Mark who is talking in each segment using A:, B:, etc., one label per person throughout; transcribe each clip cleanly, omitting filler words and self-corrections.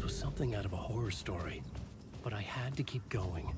A: Something out of a horror story, but I had to keep going.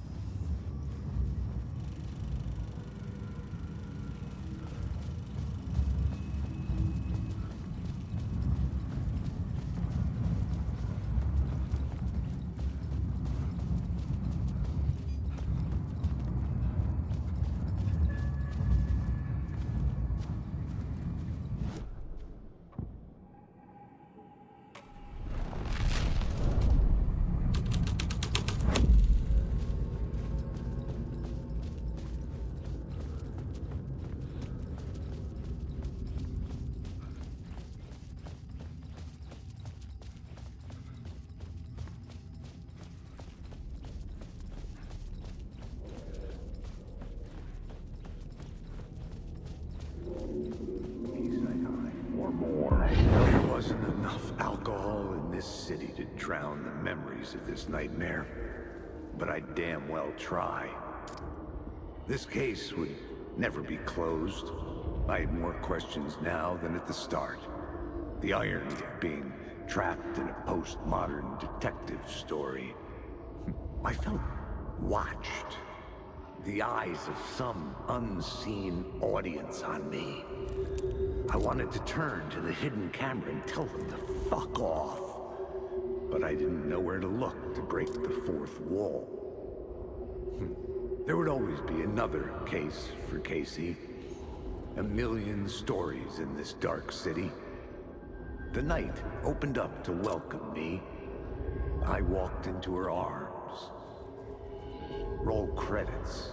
B: There wasn't enough alcohol in this city to drown the memories of this nightmare, but I damn well try. This case would never be closed. I had more questions now than at the start. The irony of being trapped in a postmodern detective story. I felt watched. The eyes of some unseen audience on me. I wanted to turn to the hidden camera and tell them to fuck off. But I didn't know where to look to break the fourth wall. There would always be another case for Casey. A million stories in this dark city. The night opened up to welcome me. I walked into her arms. Roll credits.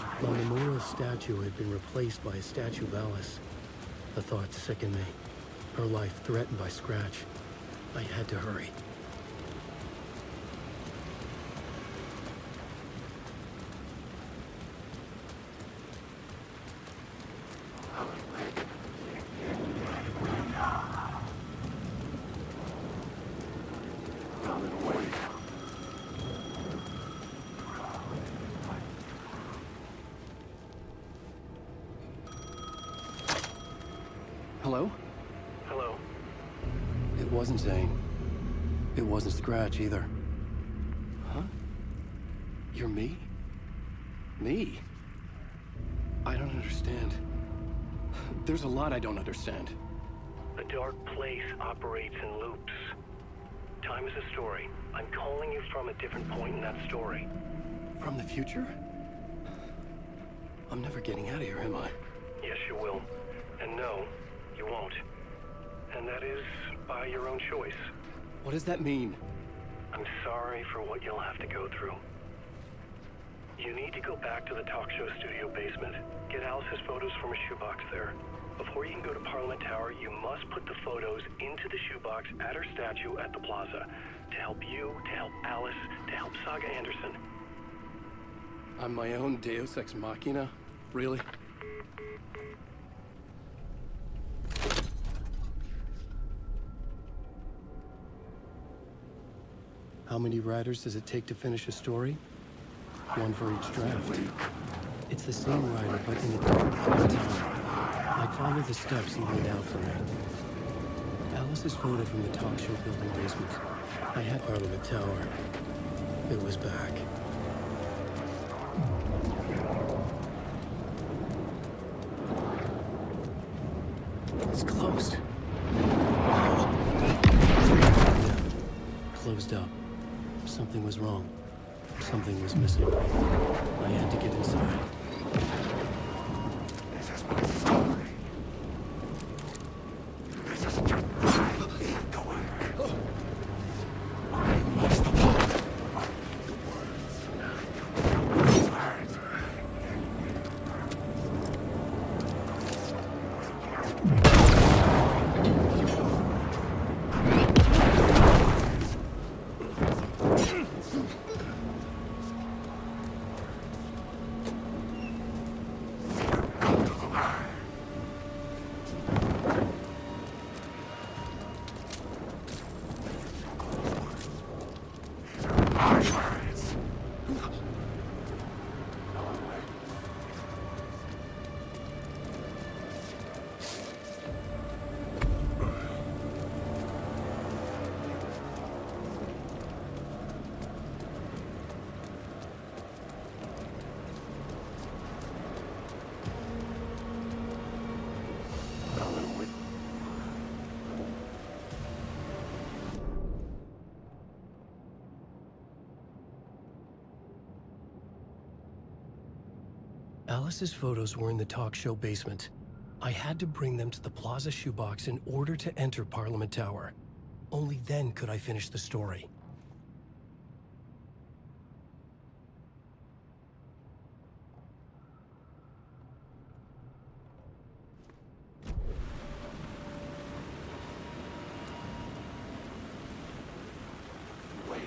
A: was my memorial statue had been replaced by a statue of Alice. The thought sickened me. Her life threatened by Scratch. I had to hurry. Hello?
C: Hello.
A: It wasn't Zane. It wasn't Scratch either. Huh? You're me? Me? I don't understand. There's a lot I don't understand.
C: The dark place operates in loops. Time is a story. I'm calling you from a different point in that story.
A: From the future? I'm never getting out of here, am I?
C: Yes, you will. And no, you won't. And that is by your own choice.
A: What does that mean?
C: I'm sorry for what you'll have to go through. You need to go back to the talk show studio basement. Get Alice's photos from a shoebox there. Before you can go to Parliament Tower, you must put the photos into the shoebox at her statue at the plaza. To help you, to help Alice, to help Saga Anderson.
A: I'm my own Deus Ex Machina? Really? How many writers does it take to finish a story? One for each draft. It's the same writer, but in a different point in time. I followed the steps he laid out for me. Alice's photo from the talk show building basement. I had Parliament Tower. It was back. It's closed. Yeah, closed up. Something was wrong. Something was missing. I had to get inside.
B: This is my story. This is your life. Go on. What's the plot? Words.
A: Alice's photos were in the talk show basement. I had to bring them to the Plaza shoebox in order to enter Parliament Tower. Only then could I finish the story.
B: Wake.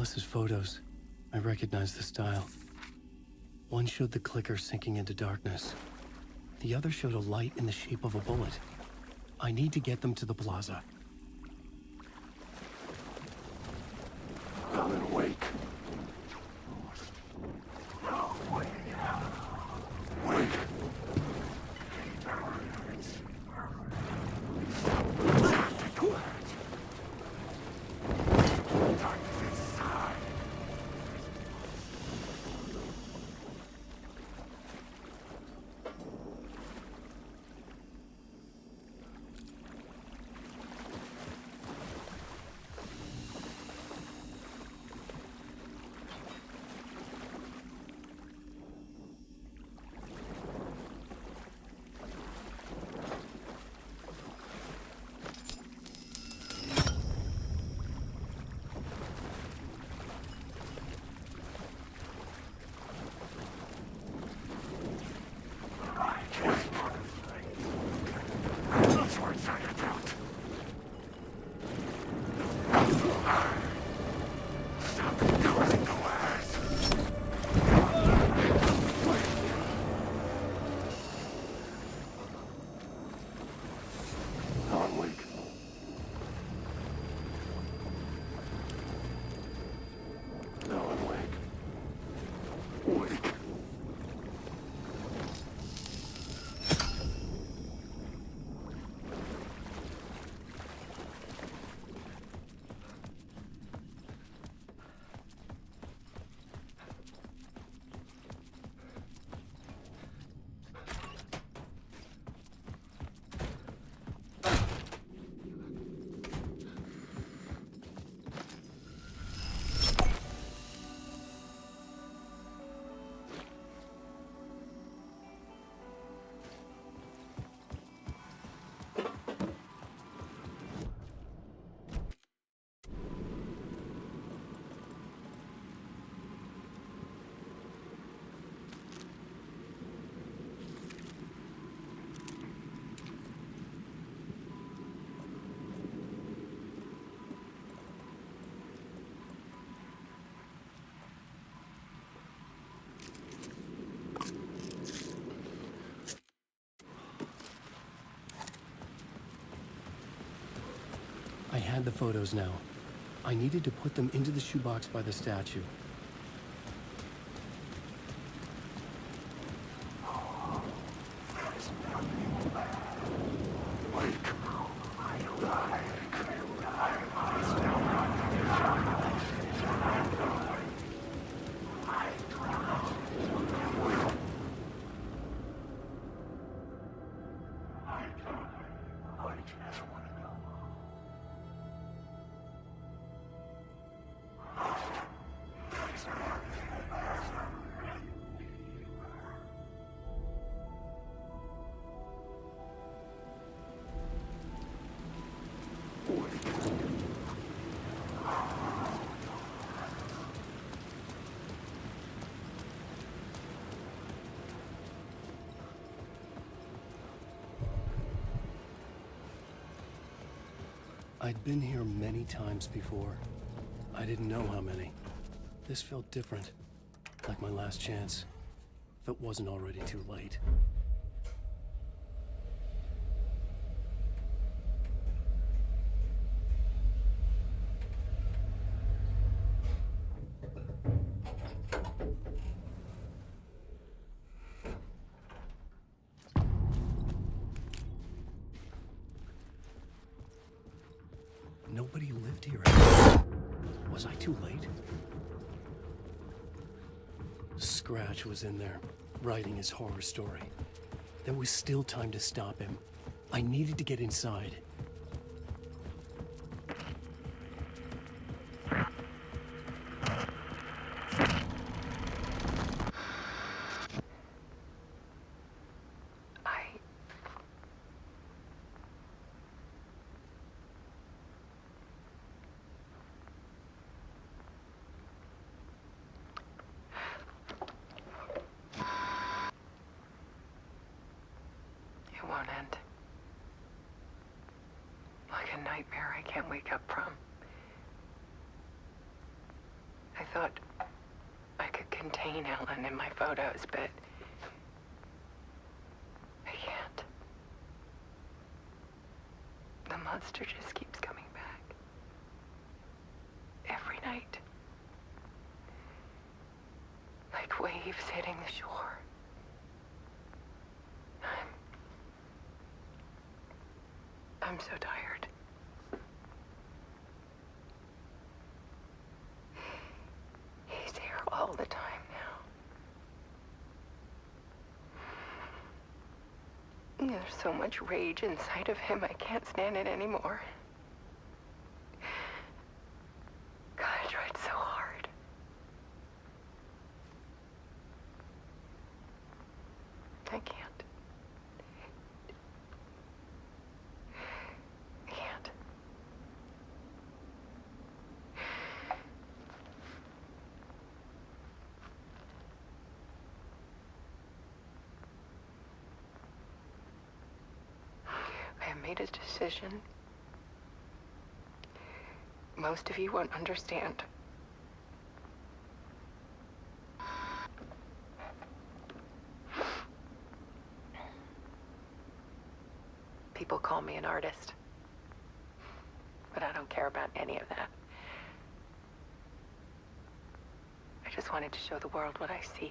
A: Alice's photos. I recognize the style. One showed the clicker sinking into darkness. The other showed a light in the shape of a bullet. I need to get them to the plaza.
B: Alan Wake. Wake.
A: I had the photos now. I needed to put them into the shoebox by the statue. I'd been here many times before. I didn't know how many. This felt different, like my last chance, if it wasn't already too late. Nobody lived here anymore. Was I too late? Scratch was in there, writing his horror story. There was still time to stop him. I needed to get inside.
D: It won't end. Like a nightmare I can't wake up from. thought I could contain Ellen in my photos, but I can't. The monster just keeps coming back. Every night. Like waves hitting the shore. I'm so tired. He's here all the time now. There's so much rage inside of him, I can't stand it anymore. God, I tried so hard. I can't. I can't. I have made a decision. Most of you won't understand. People call me an artist, but I don't care about any of that. I just wanted to show the world what I see.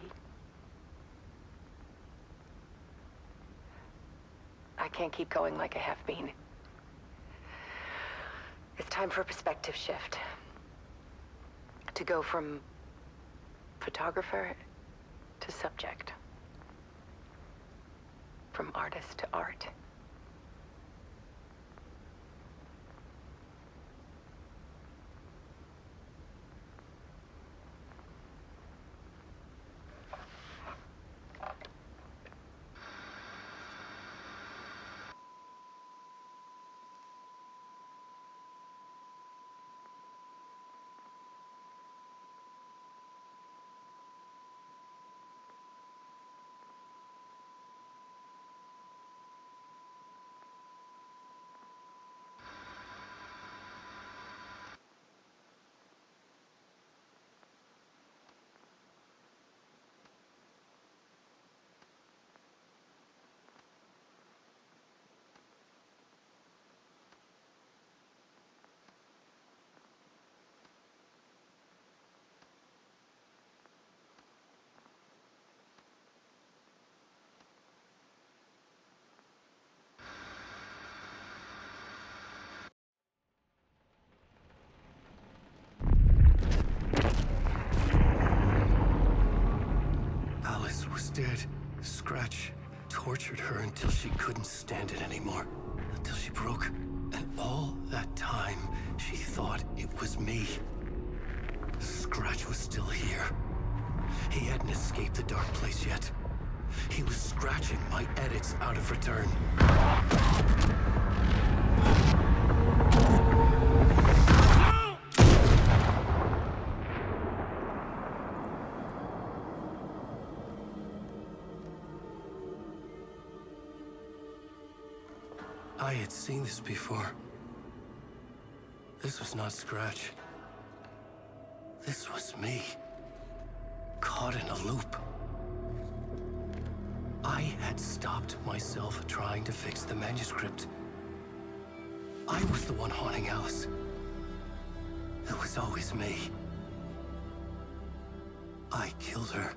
D: I can't keep going like I have been. It's time for a perspective shift. To go from photographer to subject. From artist to art.
A: Alice was dead. Scratch tortured her until she couldn't stand it anymore. Until she broke. And all that time, she thought it was me. Scratch was still here. He hadn't escaped the dark place yet. He was scratching my edits out of return. I had seen this before. This was not Scratch. This was me. Caught in a loop. I had stopped myself trying to fix the manuscript. I was the one haunting Alice. It was always me. I killed her.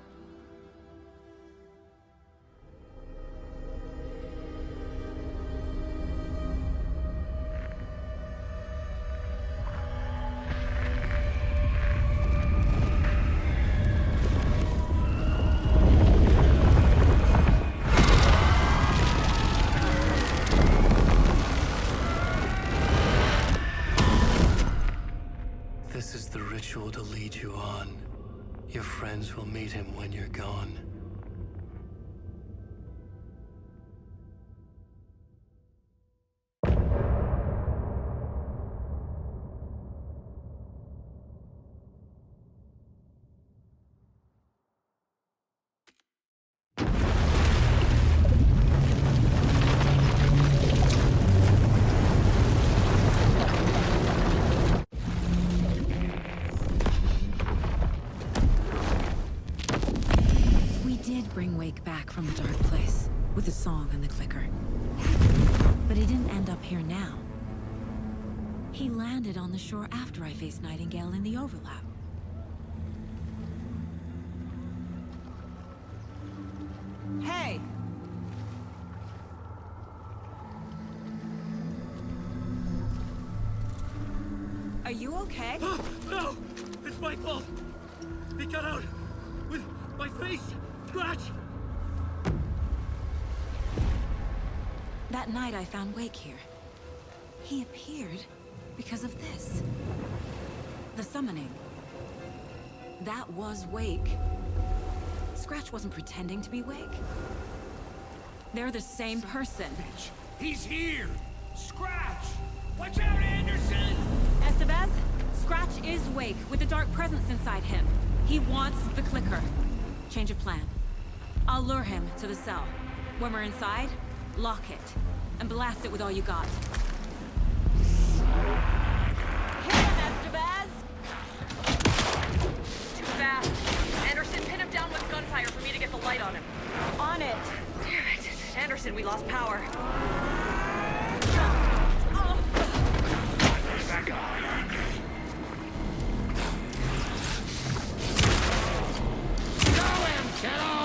A: This is the ritual to lead you on. Your friends will meet him when you're gone.
E: Wake back from the dark place, with the song and the clicker. But he didn't end up here now. He landed on the shore after I faced Nightingale in the overlap. Hey! Are you okay?
F: No! It's my fault! He got out with my face scratch!
E: That night I found Wake here. He appeared because of this. The summoning. That was Wake. Scratch wasn't pretending to be Wake. They're the same person.
F: He's here! Scratch! Watch out, Anderson!
E: Estevez, Scratch is Wake with the dark presence inside him. He wants the clicker. Change of plan. I'll lure him to the cell. When we're inside, lock it. And blast it with all you got. Hit him, Estevez!
G: Too fast. Anderson, pin him down with gunfire for me to get the light on him.
E: On it!
G: Damn it. Anderson, we lost power.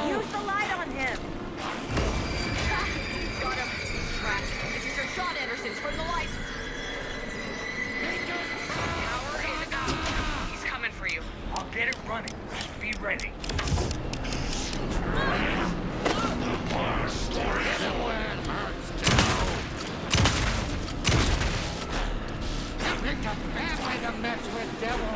E: Use the light on him!
G: Got him. Trapped. This is your shot, Anderson. Turn the light. Power is out. He's coming for you.
F: I'll get it running. Just be ready. Picked a bad way to mess with, devil.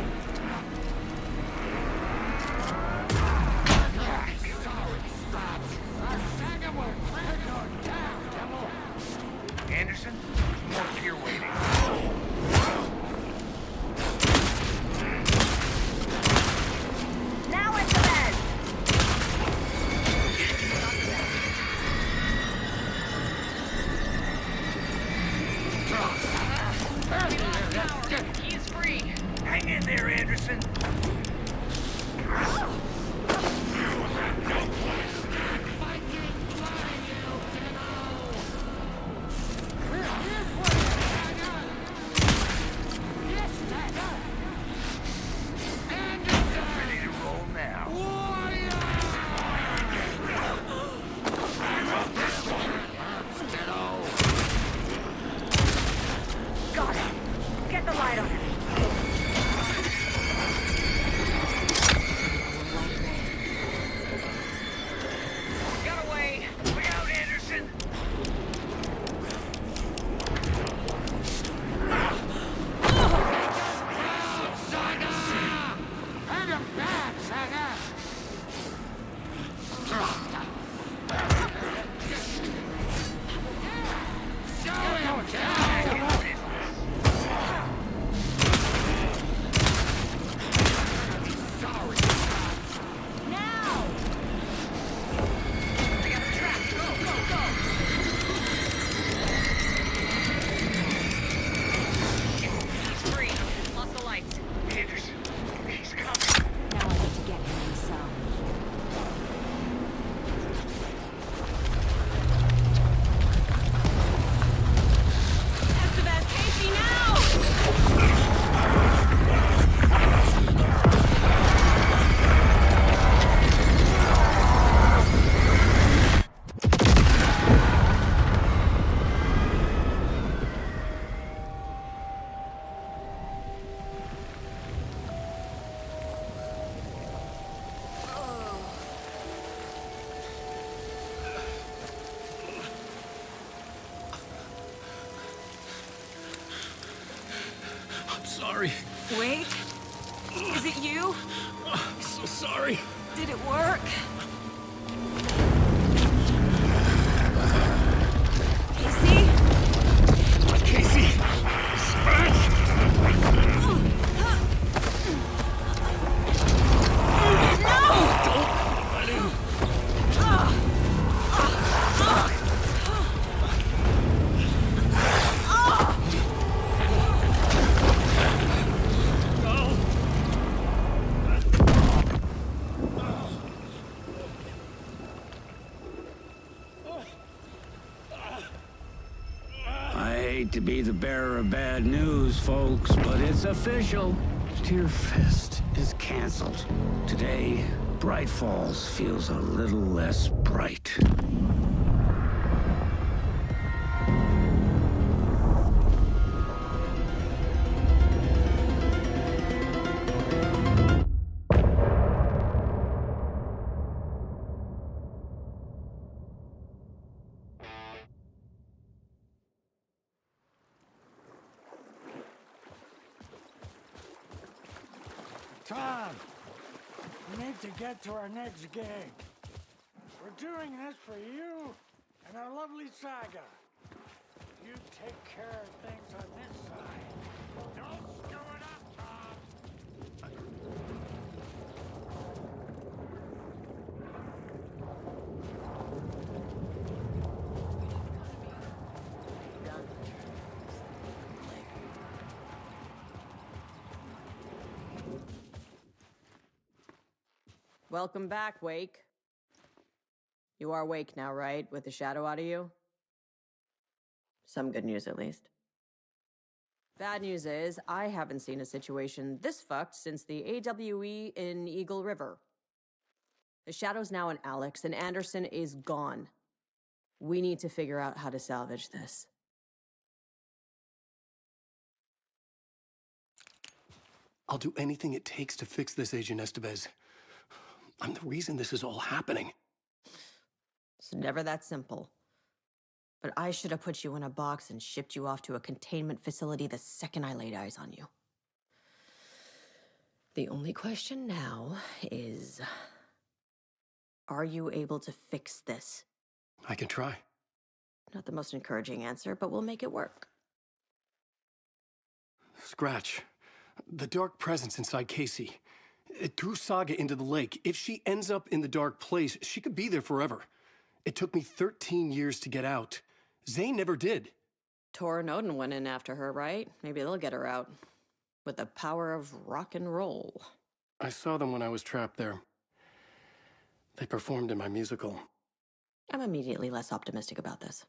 F: Anderson, more gear waiting.
G: Now it's the bed. We lost power. He's free.
F: Hang in there, Anderson. Ready to roll now.
G: Got it. Get the light on him. Got away.
F: Look out, Anderson.
G: He's free. Lost the lights.
F: Anderson, he's coming.
E: Now I need to get him in the cell.
G: Estevez, Casey, now!
A: I'm sorry.
E: Wait? Is it you?
A: I'm so sorry.
E: Did it work? Casey?
A: Casey! Scratch!
H: hate to be the bearer of bad news, folks, but it's official. Tear Fest is canceled. Today, Bright Falls feels a little less bright.
I: Tom, we need to get to our next gig. We're doing this for you and our lovely saga. You take care of things on this side. Don't screw it up, Tom!
J: Welcome back, Wake. You are Wake now, right? With the shadow out of you? Some good news, at least. Bad news is, I haven't seen a situation this fucked since the AWE in Eagle River. The shadow's now in Alex, and Anderson is gone. We need to figure out how to salvage this.
A: I'll do anything it takes to fix this, Agent Estevez. I'm the reason this is all happening.
J: It's never that simple. But I should have put you in a box and shipped you off to a containment facility the second I laid eyes on you. The only question now is, are you able to fix this?
A: I can try.
J: Not the most encouraging answer, but we'll make it work.
A: Scratch. The dark presence inside Casey. It threw Saga into the lake. If she ends up in the dark place, she could be there forever. It took me 13 years to get out. Zane never did.
J: Tor and Odin went in after her, right? Maybe they'll get her out. With the power of rock and roll.
A: I saw them when I was trapped there. They performed in my musical.
J: I'm immediately less optimistic about this.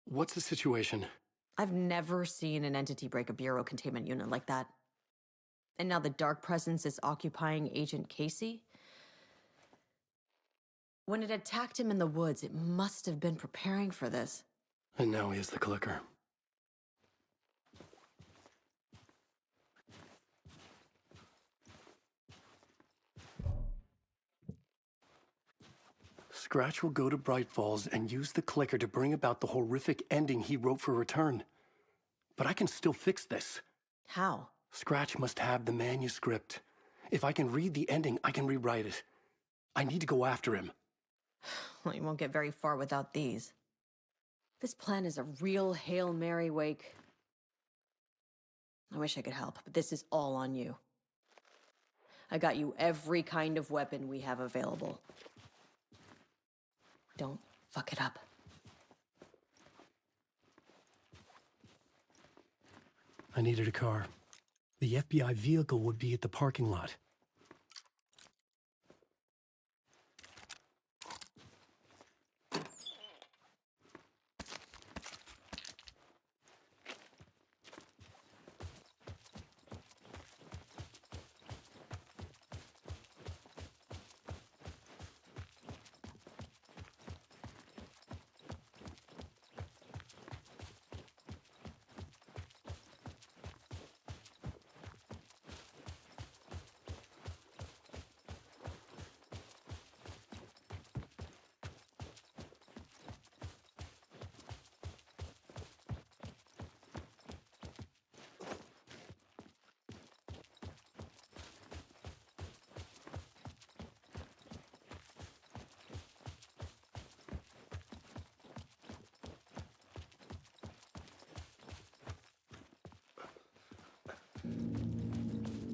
A: What's the situation?
J: I've never seen an entity break a Bureau containment unit like that. And now the dark presence is occupying Agent Casey? When it attacked him in the woods, it must have been preparing for this.
A: And now he has the clicker. Scratch will go to Bright Falls and use the clicker to bring about the horrific ending he wrote for Return. But I can still fix this.
J: How?
A: Scratch must have the manuscript. If I can read the ending, I can rewrite it. I need to go after him.
J: Well, you won't get very far without these. This plan is a real Hail Mary, Wake. I wish I could help, but this is all on you. I got you every kind of weapon we have available. Don't fuck it up.
A: I needed a car. The FBI vehicle would be at the parking lot.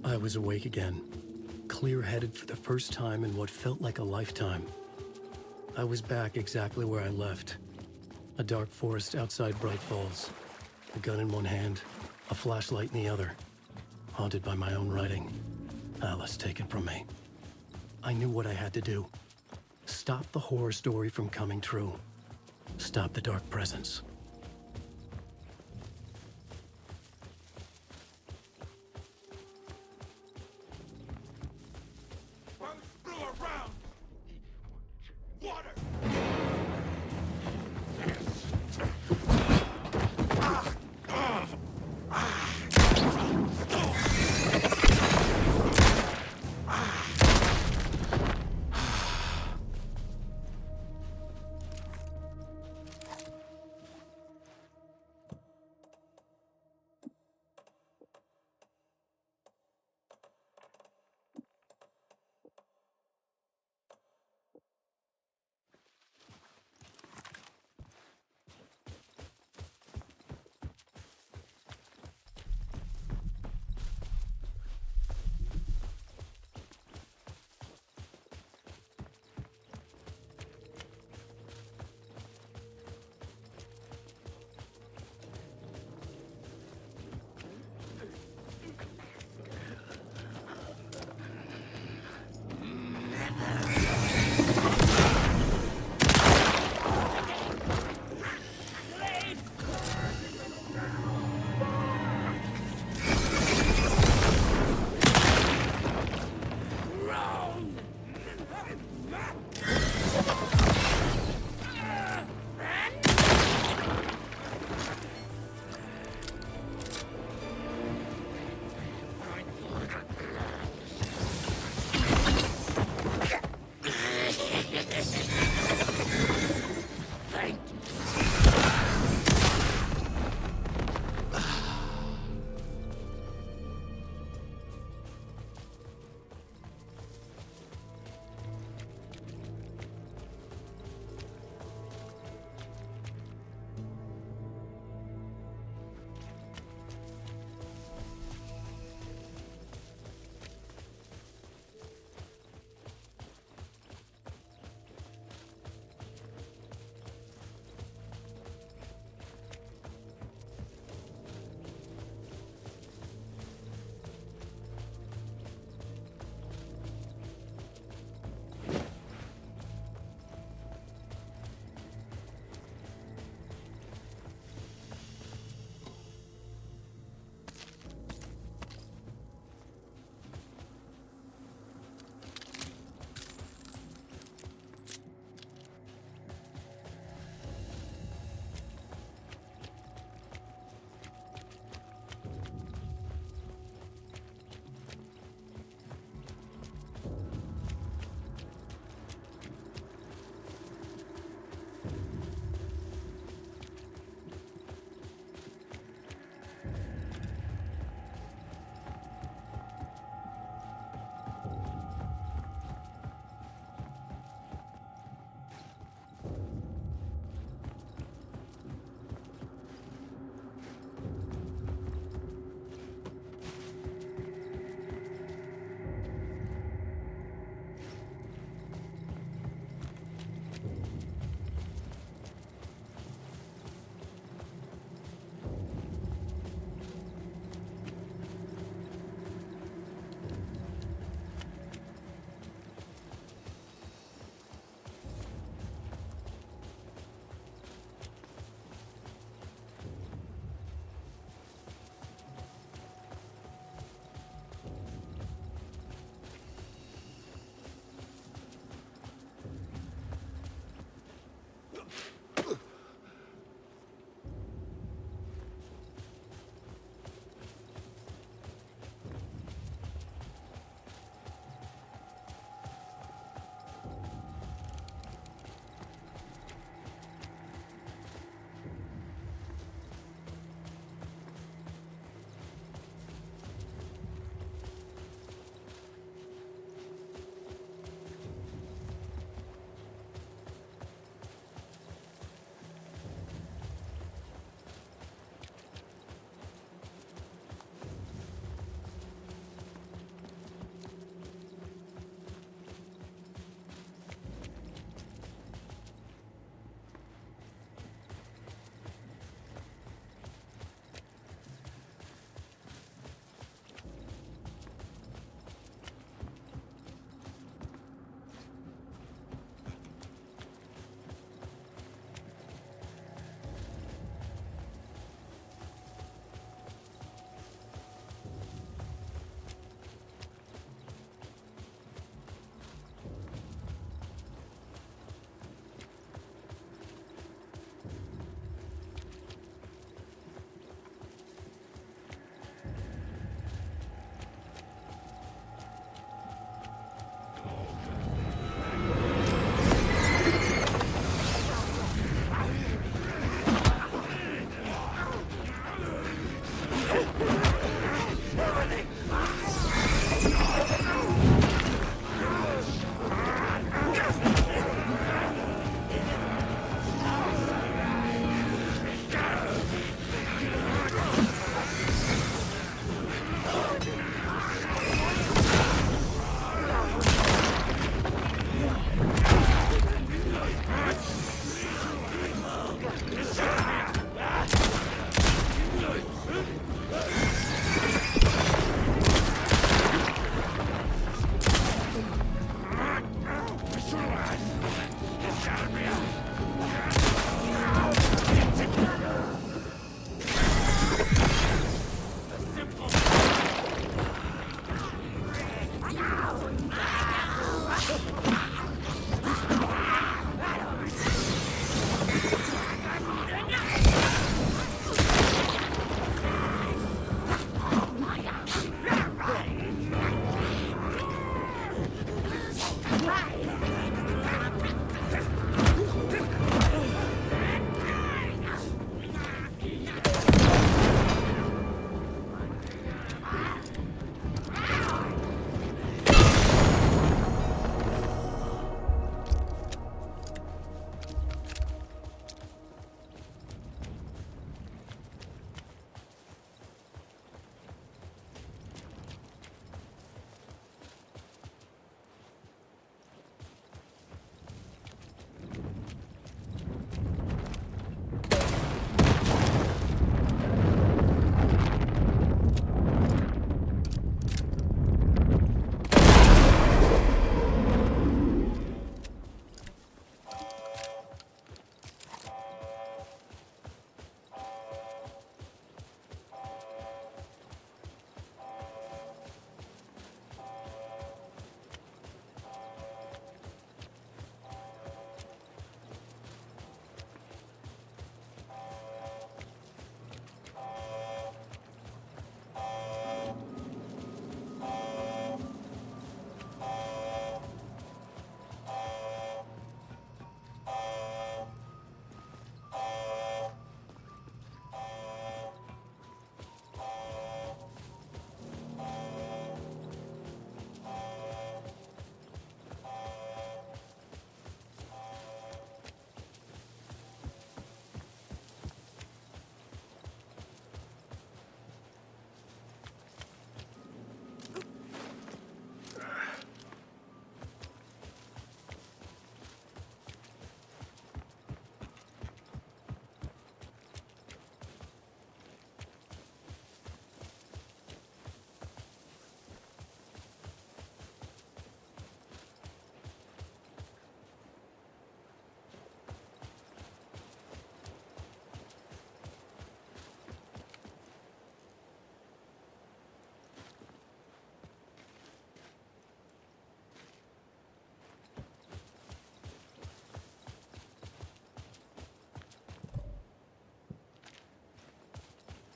A: I was awake again, clear-headed for the first time in what felt like a lifetime. I was back exactly where I left. A dark forest outside Bright Falls. A gun in one hand, a flashlight in the other. Haunted by my own writing. Alice taken from me. I knew what I had to do. Stop the horror story from coming true. Stop the dark presence.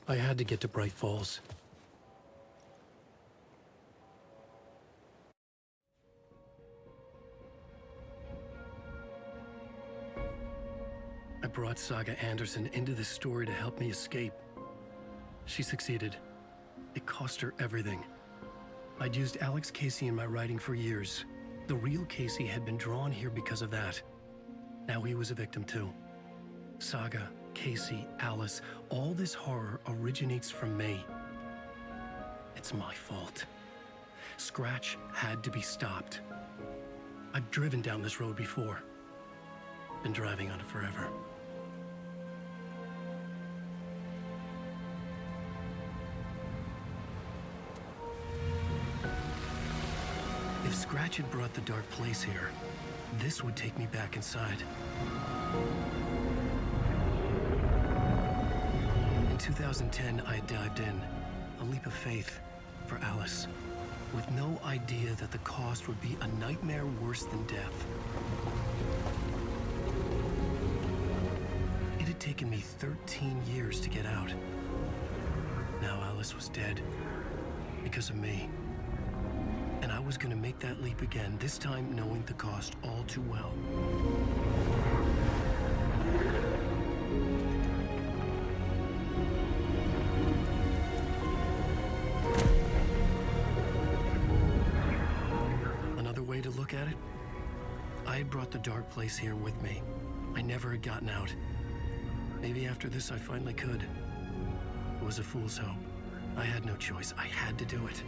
A: I had to get to Bright Falls. I brought Saga Anderson into this story to help me escape. She succeeded. It cost her everything. I'd used Alex Casey in my writing for years. The real Casey had been drawn here because of that. Now he was a victim too. Saga, Casey, Alice, all this horror originates from me. It's my fault. Scratch had to be stopped. I've driven down this road before. Been driving on it forever. If Scratch had brought the Dark Place here, this would take me back inside. In 2010, I dived in, a leap of faith for Alice, with no idea that the cost would be a nightmare worse than death. It had taken me 13 years to get out. Now Alice was dead, because of me. And I was gonna make that leap again, this time knowing the cost all too well. Another way to look at it, I had brought the Dark Place here with me. I never had gotten out. Maybe after this I finally could. It was a fool's hope. I had no choice. I had to do it.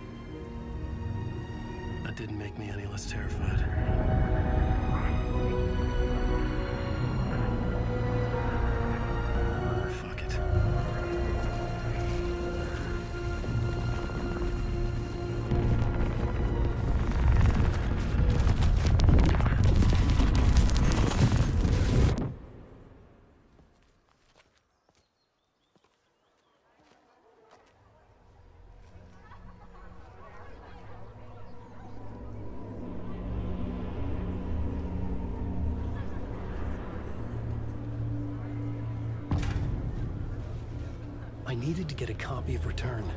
A: That didn't make me any less terrified. Fuck it. I needed to get a copy of Return.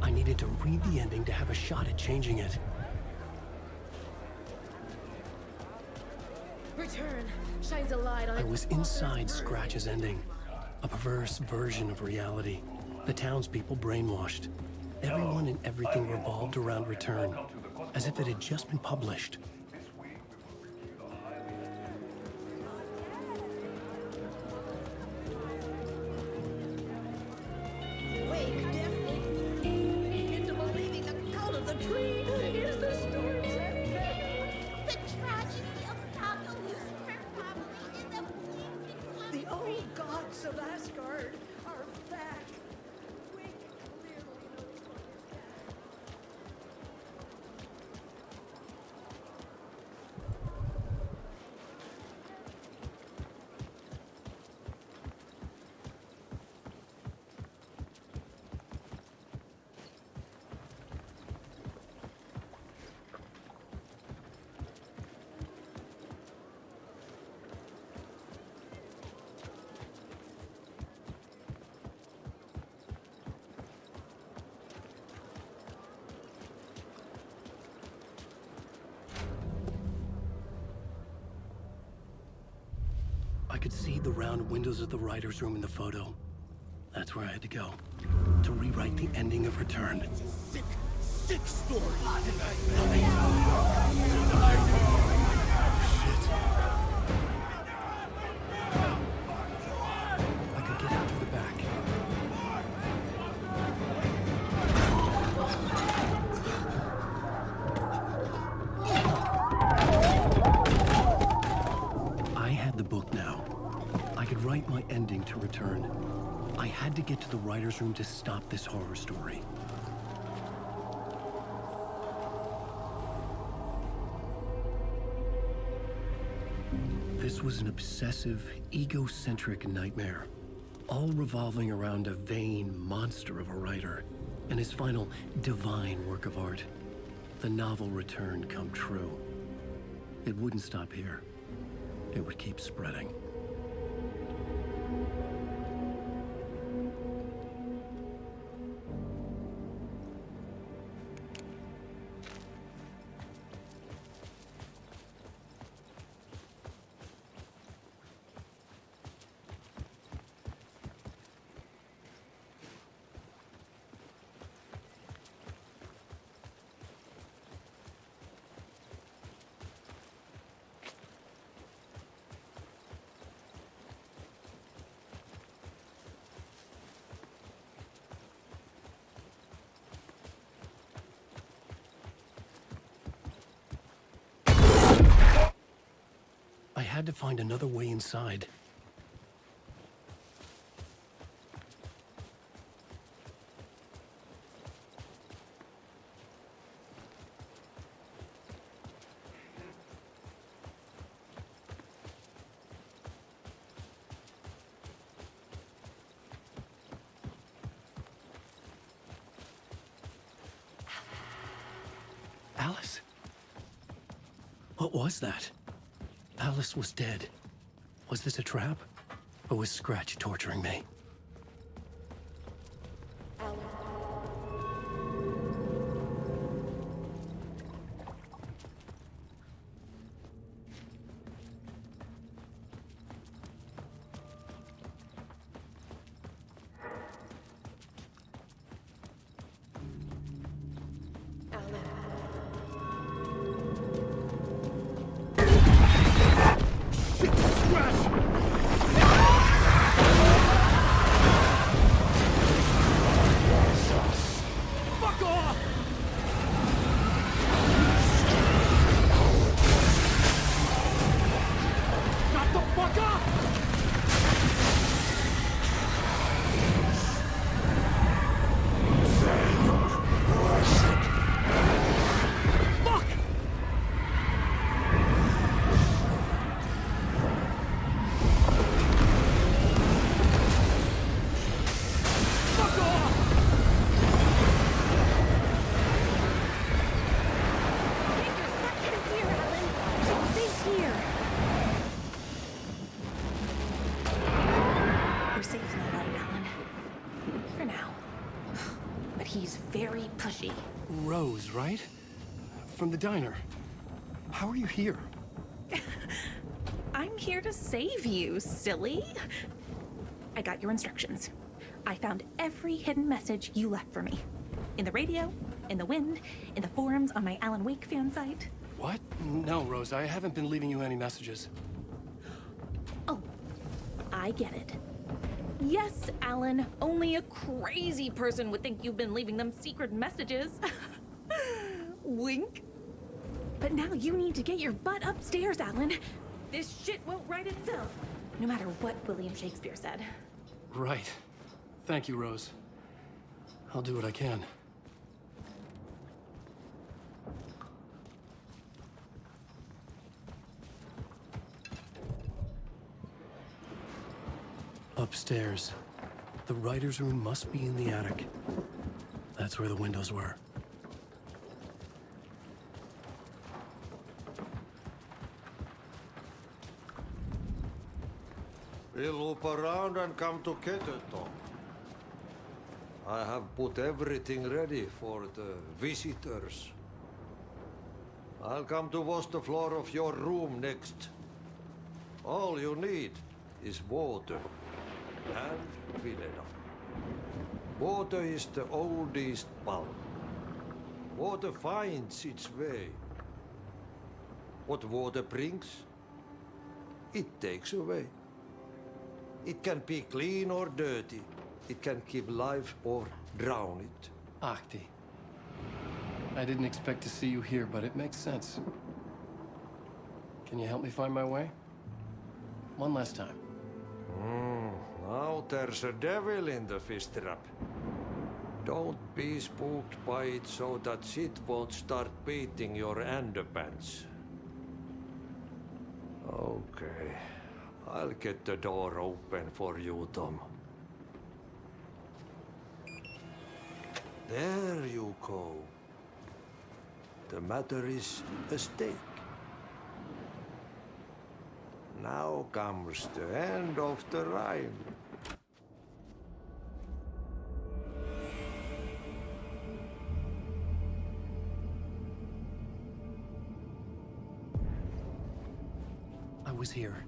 A: I needed to read the ending to have a shot at changing it.
G: Return shines a light on.
A: I was inside Scratch's ending. A perverse version of reality. The townspeople brainwashed. Everyone and everything revolved around Return, as if it had just been published. I could see the round windows of the writer's room in the photo. That's where I had to go, to rewrite the ending of Return.
F: It's a sick, sick story.
A: Shit. I could get out through the back. I had the book now. I could write my ending to Return. I had to get to the writer's room to stop this horror story. This was an obsessive, egocentric nightmare, all revolving around a vain monster of a writer and his final divine work of art, the novel Return come true. It wouldn't stop here. It would keep spreading. had to find another way inside. Alice? What was that? Alice was dead. Was this a trap? Or was Scratch torturing me? Rose, right? From the diner. How are you here?
K: I'm here to save you, silly. I got your instructions. I found every hidden message you left for me. In the radio, in the wind, in the forums on my Alan Wake fan site.
A: What? No, Rose, I haven't been leaving you any messages.
K: Oh, I get it. Yes, Alan, only a crazy person would think you've been leaving them secret messages. Wink. But now you need to get your butt upstairs, Alan. This shit won't right itself, no matter what William Shakespeare said.
A: Right. Thank you, Rose. I'll do what I can. Upstairs. The writer's room must be in the attic. That's where the windows were.
L: We'll loop around and come to Keteton. I have put everything ready for the visitors. I'll come to wash the floor of your room next. All you need is water and Vilena. Water is the oldest bulb. Water finds its way. What water brings, it takes away. It can be clean or dirty. It can give life or drown it.
A: Ahti. I didn't expect to see you here, but it makes sense. Can you help me find my way? One last time.
L: Now there's a devil in the fish trap. Don't be spooked by it so that shit won't start beating your underpants. Okay. I'll get the door open for you, Tom. There you go. The matter is a stake. Now comes the end of the rhyme.
A: I was here.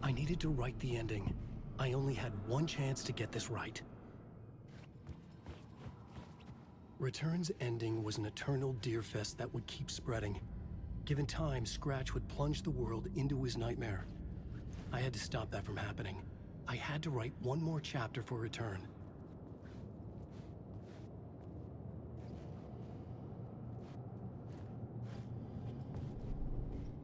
A: I needed to write the ending. I only had one chance to get this right. Return's ending was an eternal Deerfest that would keep spreading. Given time, Scratch would plunge the world into his nightmare. I had to stop that from happening. I had to write one more chapter for Return.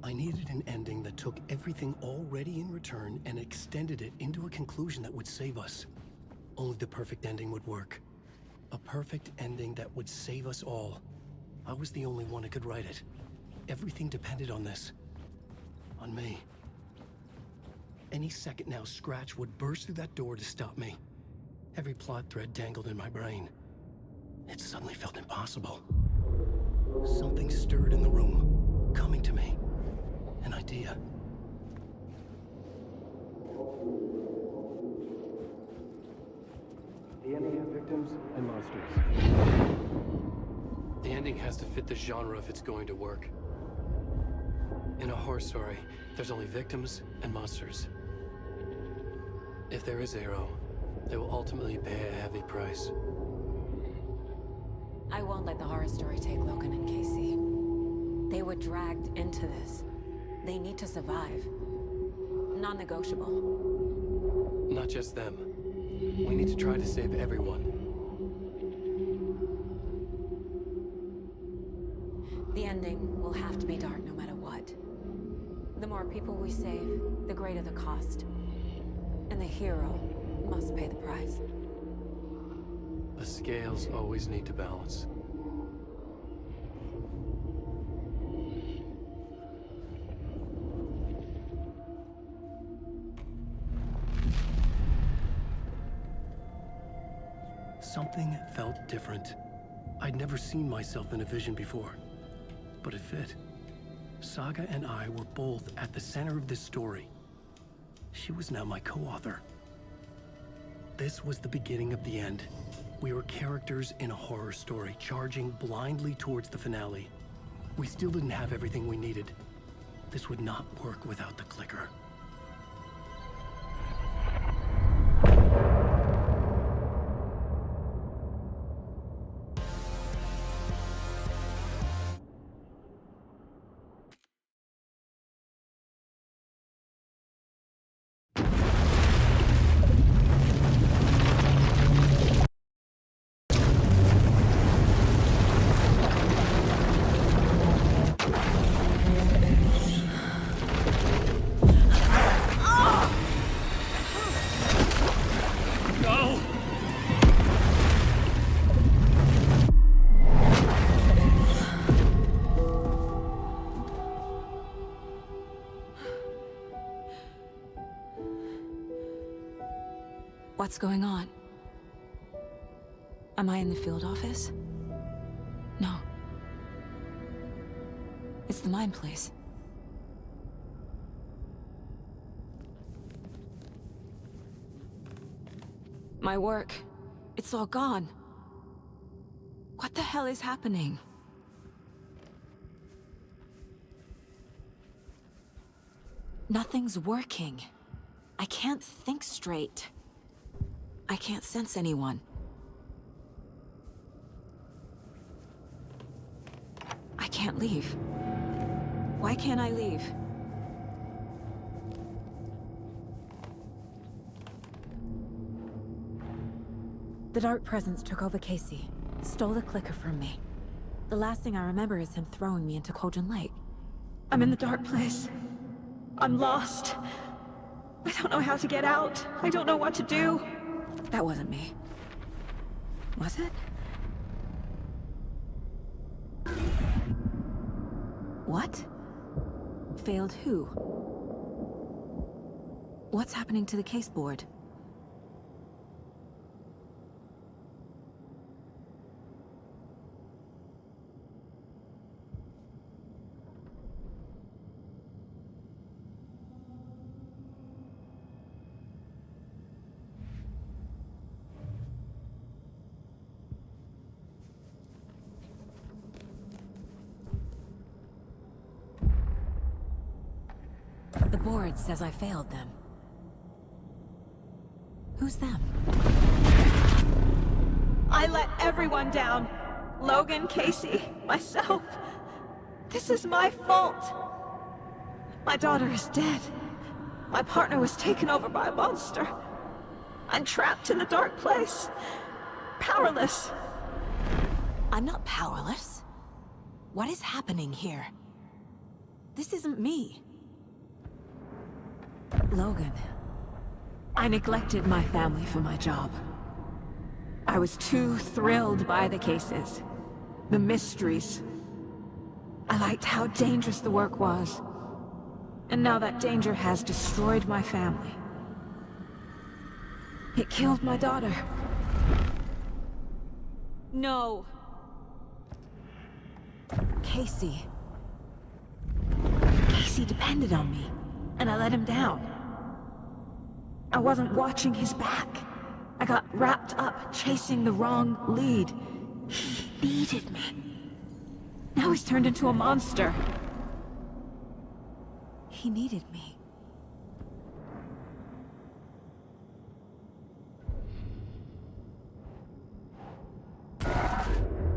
A: I needed an ending that took everything already in return and extended it into a conclusion that would save us. Only the perfect ending would work. A perfect ending that would save us all. I was the only one who could write it. Everything depended on this. On me. Any second now, Scratch would burst through that door to stop me. Every plot thread tangled in my brain. It suddenly felt impossible. Something stirred in the room, coming to me. An idea. The ending has victims and monsters. The ending has to fit the genre if it's going to work. In a horror story, there's only victims and monsters. If there is Arrow, they will ultimately pay a heavy price.
E: I won't let the horror story take Logan and Casey. They were dragged into this. They need to survive. Non-negotiable.
A: Not just them. We need to try to save everyone.
E: The ending will have to be dark no matter what. The more people we save, the greater the cost. And the hero must pay the price.
A: The scales always need to balance. Something felt different. I'd never seen myself in a vision before, but it fit. Saga and I were both at the center of this story. She was now my co-author. This was the beginning of the end. We were characters in a horror story, charging blindly towards the finale. We still didn't have everything we needed. This would not work without the clicker.
E: What's going on? Am I in the field office? No. It's the mine place. My work, it's all gone. What the hell is happening? Nothing's working. I can't think straight. I can't sense anyone. I can't leave. Why can't I leave? The Dark Presence took over Casey, stole the clicker from me. The last thing I remember is him throwing me into Cauldron Lake. I'm in the dark place. I'm lost. I don't know how to get out. I don't know what to do. That wasn't me. Was it? What? Failed who? What's happening to the case board? The board says I failed them. Who's them?
K: I let everyone down. Logan, Casey, myself. This is my fault. My daughter is dead. My partner was taken over by a monster. I'm trapped in the dark place. Powerless.
E: I'm not powerless. What is happening here? This isn't me. Logan. I neglected my family for my job. I was too thrilled by the cases, the mysteries. I liked how dangerous the work was. And now that danger has destroyed my family. It killed my daughter. No. Casey. Casey depended on me, and I let him down. I wasn't watching his back. I got wrapped up chasing the wrong lead. He needed me. Now he's turned into a monster. He needed me.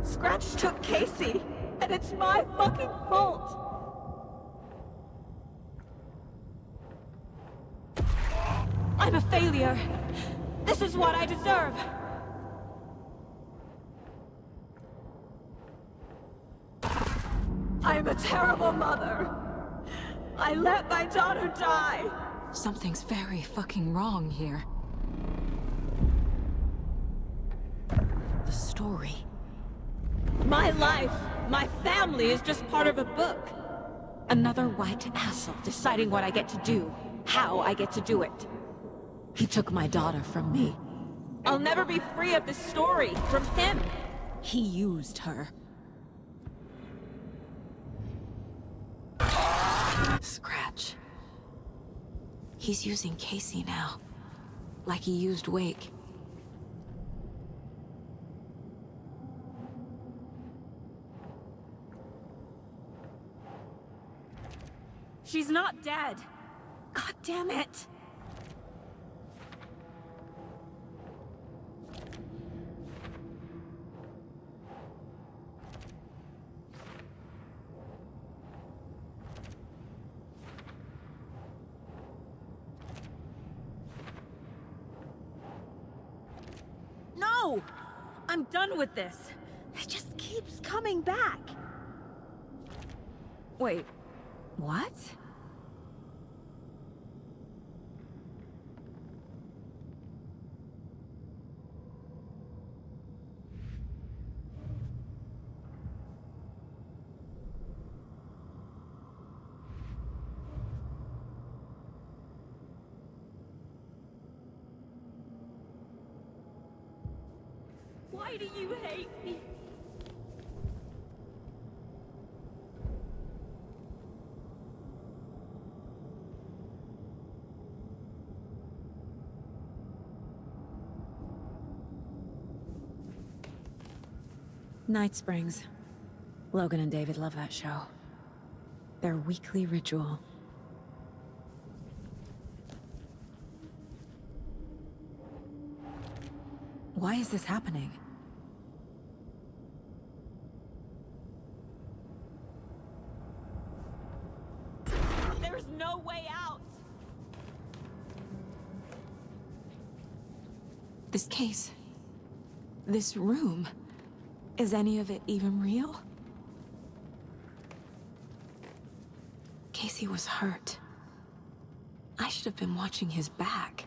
E: Scratch took Casey, and it's my fucking fault. I'm a failure. This is what I deserve. I'm a terrible mother. I let my daughter die. Something's very fucking wrong here. The story. My life, my family is just part of a book. Another white asshole deciding what I get to do, how I get to do it. He took my daughter from me. I'll never be free of this story from him. He used her. Scratch. He's using Casey now. Like he used Wake. She's not dead. God damn it. No! I'm done with this. It just keeps coming back. Wait, what? Why do you hate me? Night Springs. Logan and David love that show. Their weekly ritual. Why is this happening? There's no way out! This case... this room... is any of it even real? Casey was hurt. I should have been watching his back.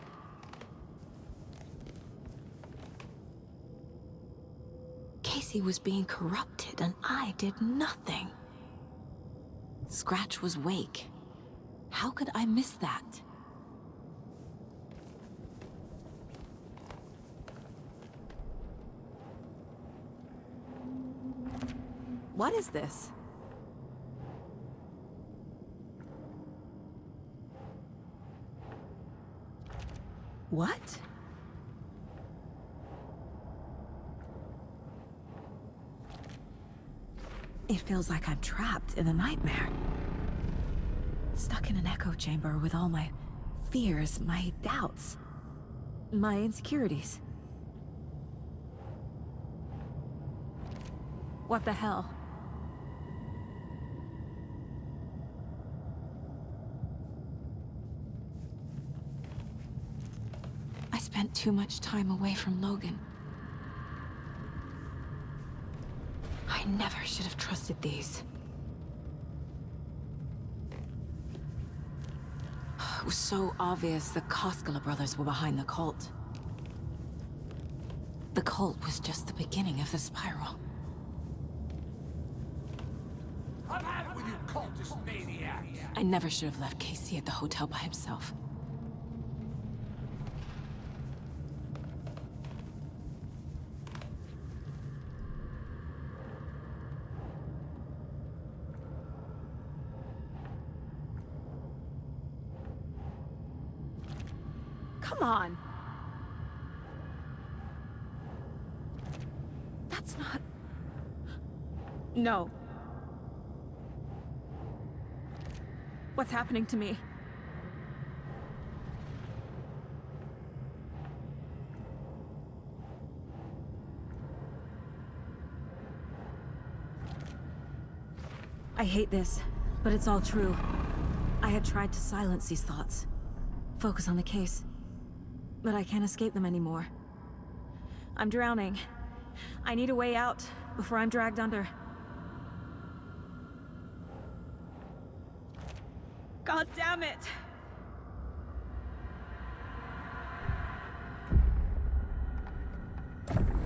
E: Casey was being corrupted, and I did nothing. Scratch was Wake. How could I miss that? What is this? What? It feels like I'm trapped in a nightmare. Stuck in an echo chamber with all my fears, my doubts, my insecurities. What the hell? I spent too much time away from Logan. I never should have trusted these. It was so obvious the Koskela brothers were behind the cult. The cult was just the beginning of the spiral.
I: I've had it with you cultist maniacs!
E: I never should have left Casey at the hotel by himself.
K: Come on! That's not... No. What's happening to me?
E: I hate this, but it's all true. I had tried to silence these thoughts. Focus on the case. But I can't escape them anymore. I'm drowning. I need a way out before I'm dragged under.
K: God damn it!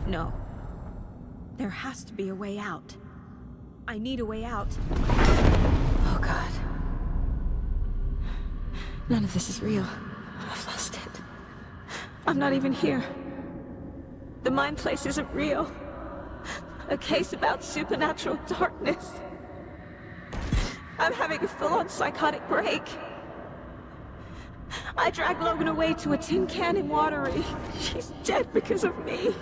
E: No. There has to be a way out. I need a way out. Oh God. None of this is real. I've lost it. I'm not even here. The mind place isn't real. A case about supernatural darkness. I'm having a full-on psychotic break. I dragged Logan away to a tin can in Watery. She's dead because of me.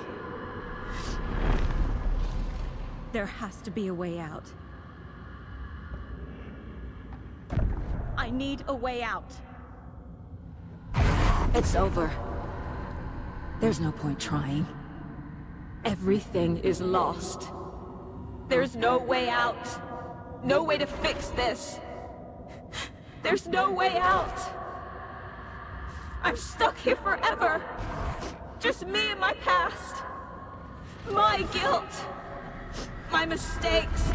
E: There has to be a way out. I need a way out. It's over. There's no point trying. Everything is lost. There's no way out. No way to fix this. There's no way out. I'm stuck here forever. Just me and my past. My guilt. My mistakes.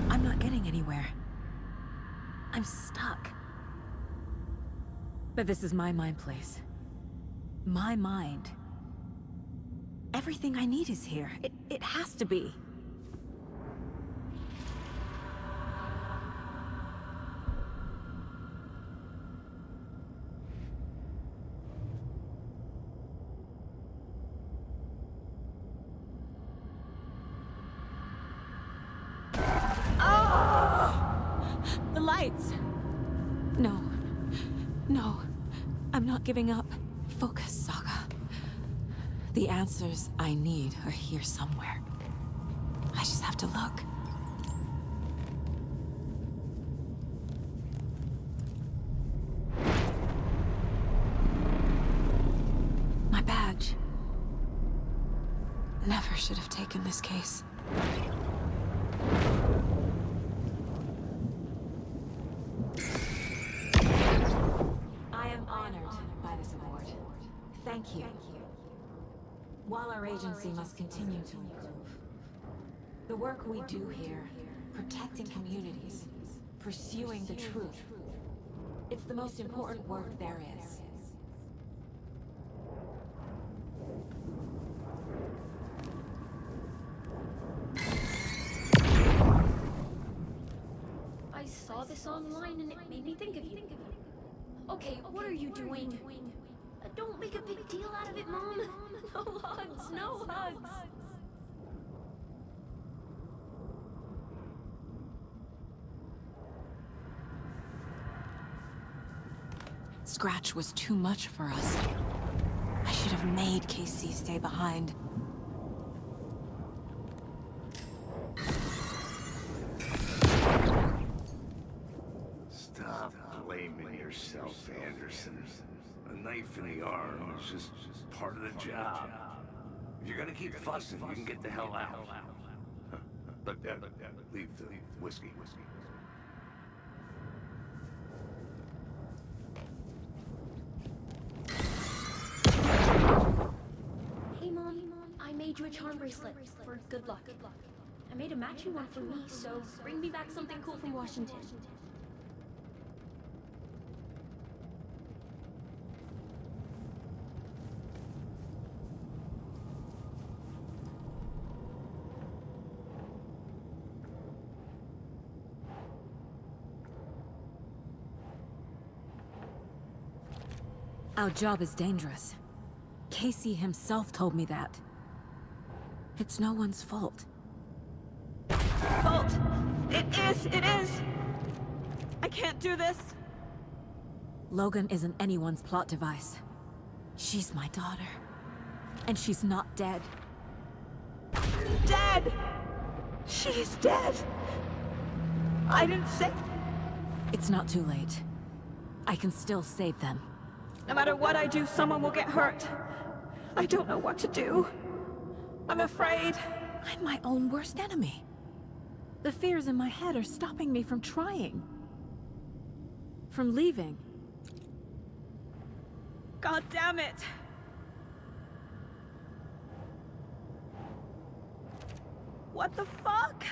E: I'm not getting anywhere. I'm stuck. But this is my mind place. My mind. Everything I need is here. It has to be. The lights! No. No. I'm not giving up. Focus, Saga. The answers I need are here somewhere. I just have to look. My badge. Never should have taken this case. I am honored by this award. Thank you. While our agency must continue to improve, the work we do here, protecting communities, pursuing the truth, it's the most important work there is.
M: I saw this online and it made me think of you. Okay, what are you doing? Don't make a big deal out of it, Mom. No hugs, no hugs.
E: Scratch was too much for us. I should have made Casey stay behind.
B: Stop blaming yourself, Anderson. A knife in the arm is just part of the job. If you're gonna keep fussing, you can get the hell out. But leave the whiskey.
M: Hey, Mom, I made you a charm bracelet for good luck. I made a matching one for me, so bring me back something cool from Washington.
E: Our job is dangerous. Casey himself told me that. It's no one's fault.
J: Fault! It is! I can't do this!
E: Logan isn't anyone's plot device. She's my daughter. And she's not dead.
J: Dead! She's dead! I didn't say...
E: It's not too late. I can still save them.
J: No matter what I do, someone will get hurt. I don't know what to do. I'm afraid.
E: I'm my own worst enemy. The fears in my head are stopping me from trying. From leaving.
J: God damn it! What the fuck?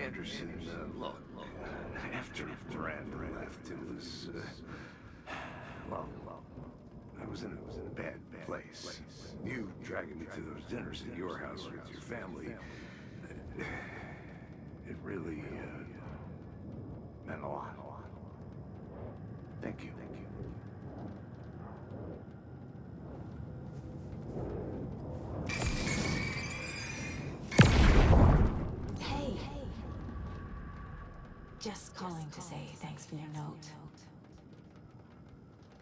B: Anderson, look, after Miranda left, it was, well, I was in a bad place. You dragging me to those dinners at your house with your family, it really, meant a lot. Thank you.
E: Hey. Just calling to say thanks for your note.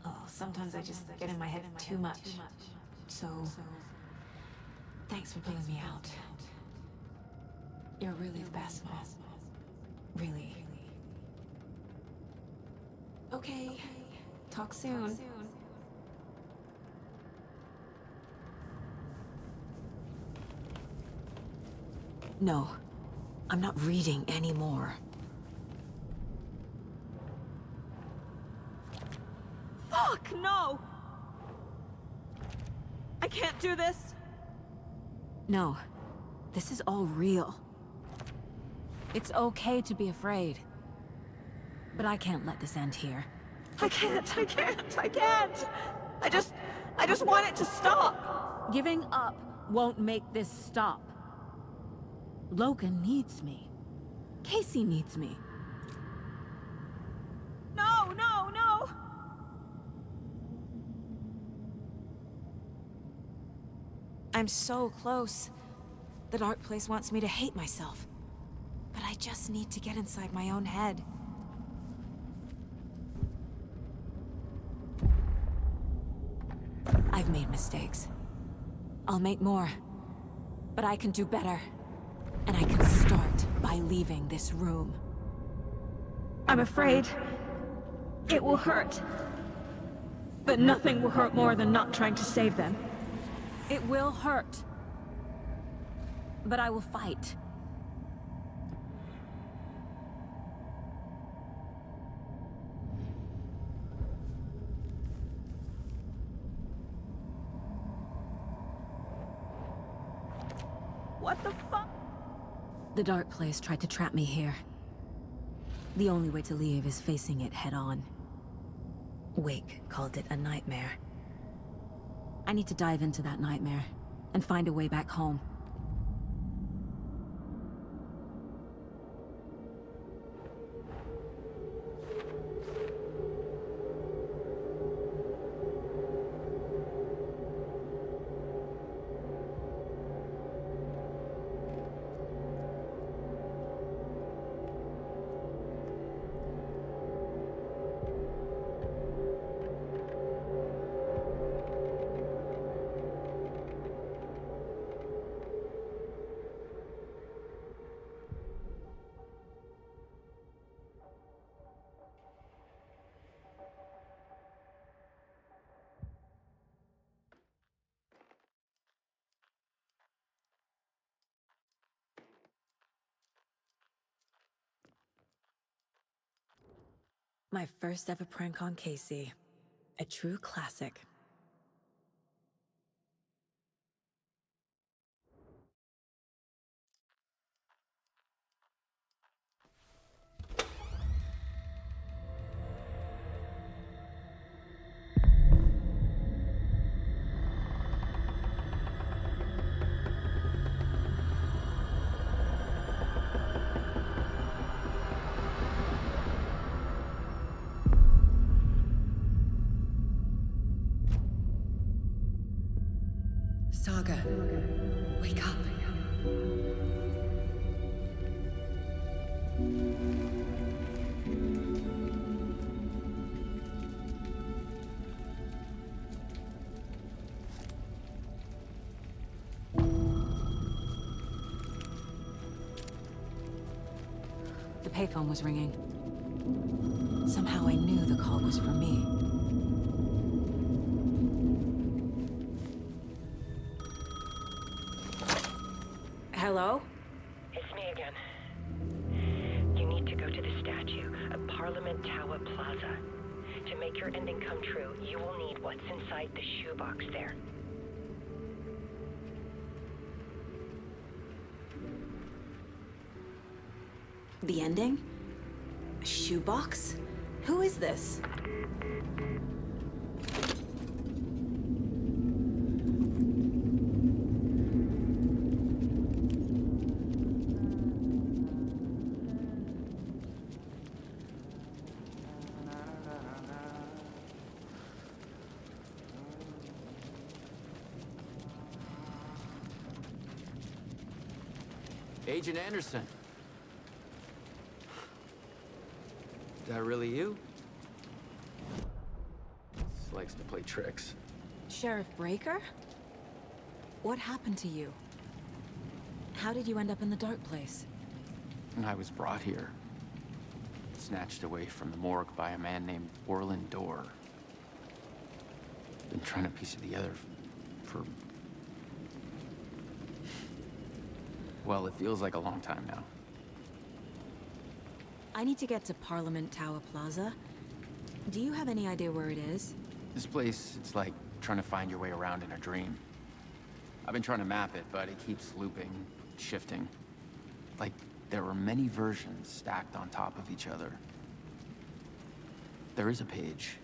E: Oh, sometimes I just get in my head too much. So, thanks for pulling me out. You're really the best, Mom. Really. Okay. Talk soon. No. I'm not reading anymore.
J: Fuck, no! I can't do this!
E: No. This is all real. It's okay to be afraid. But I can't let this end here.
J: I can't! I just want it to stop!
E: Giving up won't make this stop. Logan needs me. Casey needs me.
J: No!
E: I'm so close. The dark place wants me to hate myself. But I just need to get inside my own head. I've made mistakes. I'll make more. But I can do better. And I can start by leaving this room.
J: I'm afraid it will hurt. But nothing will hurt more than not trying to save them.
E: It will hurt. But I will fight.
J: What the fuck?
E: The dark place tried to trap me here. The only way to leave is facing it head-on. Wake called it a nightmare. I need to dive into that nightmare and find a way back home. My first ever prank on Casey. A true classic.
D: Saga, wake up.
E: The payphone was ringing. Somehow I knew the call was for me. Hello?
D: It's me again. You need to go to the statue at Parliament Tower Plaza. To make your ending come true, you will need what's inside the shoebox there.
E: The ending? A shoebox? Who is this?
N: Agent Anderson. Is that really you? This likes to play tricks.
E: Sheriff Breaker? What happened to you? How did you end up in the dark place?
N: I was brought here. Snatched away from the morgue by a man named Orland Dorr. Been trying to piece it together for... well, it feels like a long time now.
E: I need to get to Parliament Tower Plaza. Do you have any idea where it is?
N: This place, it's like trying to find your way around in a dream. I've been trying to map it, but it keeps looping, shifting. Like there are many versions stacked on top of each other. There is a page.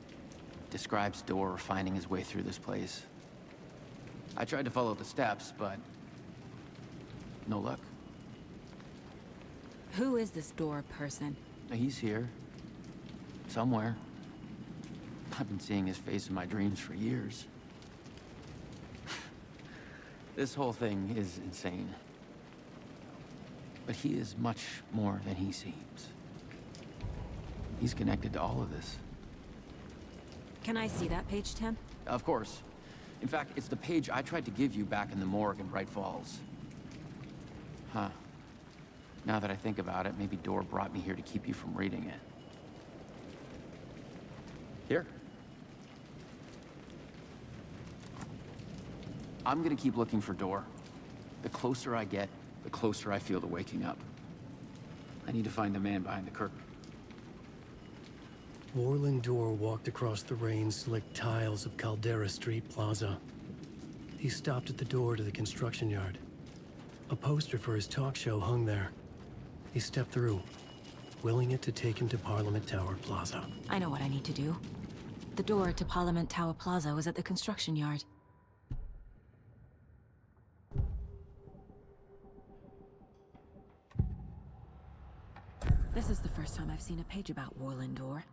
N: Describes Dorr finding his way through this place. I tried to follow the steps, but no luck.
E: Who is this Dorr person?
N: He's here. Somewhere. I've been seeing his face in my dreams for years. This whole thing is insane. But he is much more than he seems. He's connected to all of this.
E: Can I see that page, Tim?
N: Of course. In fact, it's the page I tried to give you back in the morgue in Bright Falls. Huh. Now that I think about it, maybe Dorr brought me here to keep you from reading it. Here. I'm gonna keep looking for Dorr. The closer I get, the closer I feel to waking up. I need to find the man behind the curtain.
A: Orland Dorr walked across the rain-slicked tiles of Caldera Street Plaza. He stopped at the door to the construction yard. A poster for his talk show hung there. He stepped through, willing it to take him to Parliament Tower Plaza.
E: I know what I need to do. The door to Parliament Tower Plaza was at the construction yard. This is the first time I've seen a page about Orland Dorr.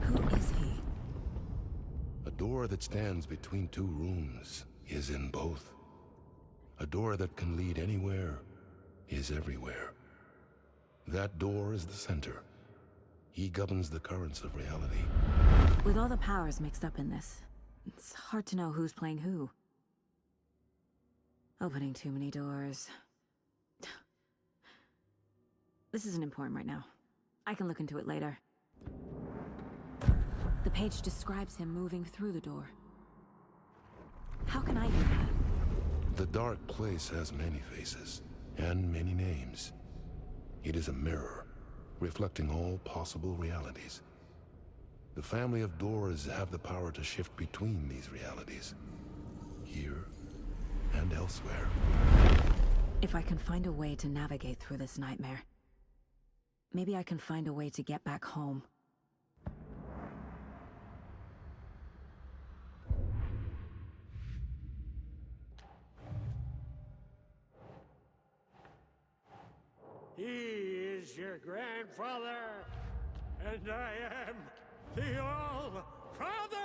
E: Who is he?
O: A door that stands between two rooms is in both. A door that can lead anywhere is everywhere. That door is the center. He governs the currents of reality.
E: With all the powers mixed up in this, it's hard to know who's playing who. Opening too many doors. This isn't important right now. I can look into it later. The page describes him moving through the door. How can I do that?
O: The dark place has many faces and many names. It is a mirror, reflecting all possible realities. The family of doors have the power to shift between these realities. Here and elsewhere.
E: If I can find a way to navigate through this nightmare, maybe I can find a way to get back home.
I: He is your grandfather, and I am the All-Father!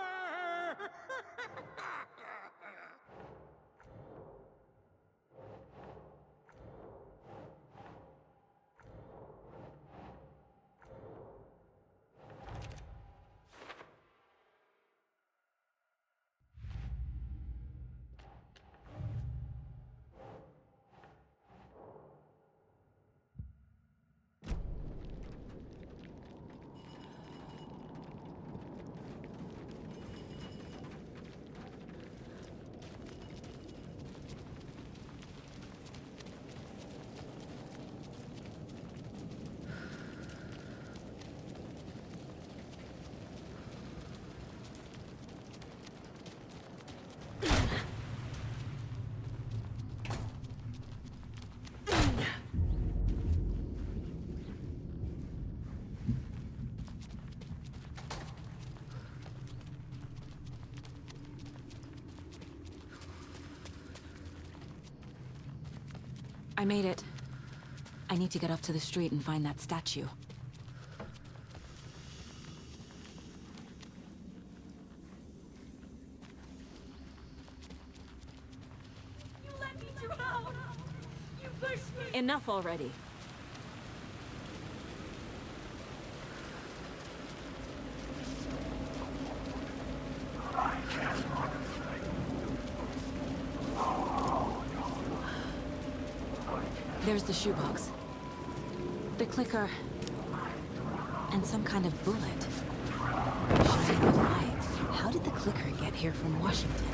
E: I made it. I need to get up to the street and find that statue.
M: You let me drown! You pushed me!
E: Enough already. There's the shoebox. The clicker. And some kind of bullet. Shining the light. How did the clicker get here from Washington?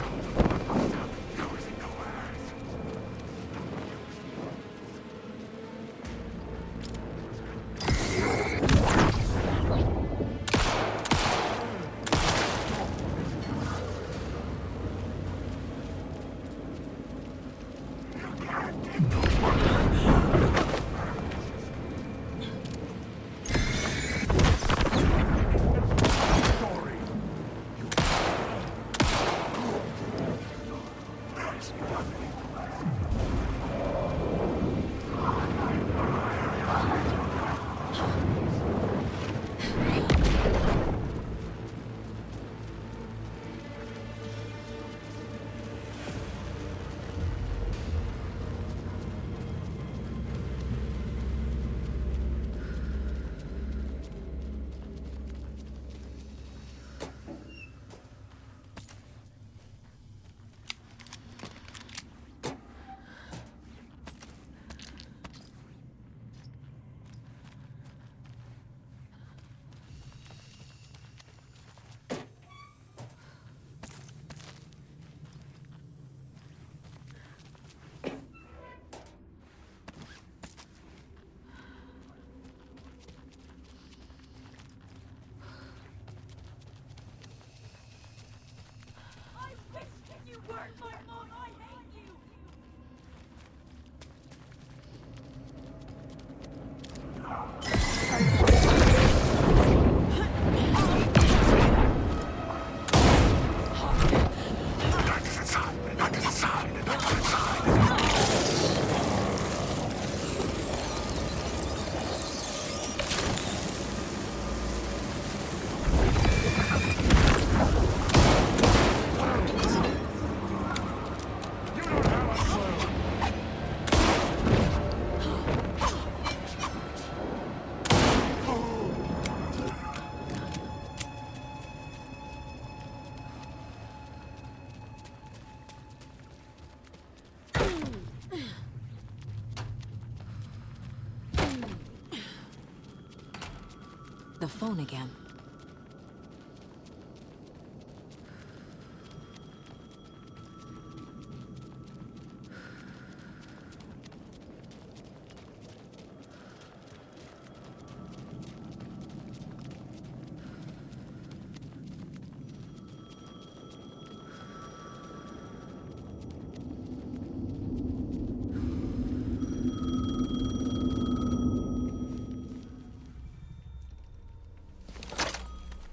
E: The phone again.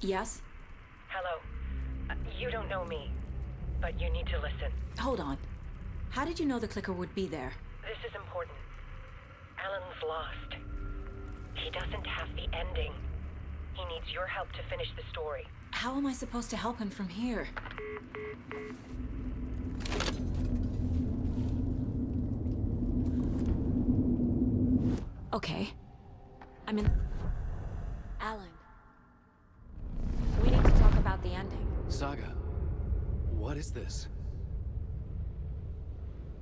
E: Yes?
D: Hello. You don't know me, but you need to listen.
E: Hold on. How did you know the clicker would be there?
D: This is important. Alan's lost. He doesn't have the ending. He needs your help to finish the story.
E: How am I supposed to help him from here? Okay. I'm in... Alan. We need to talk about the ending.
A: Saga, what is this?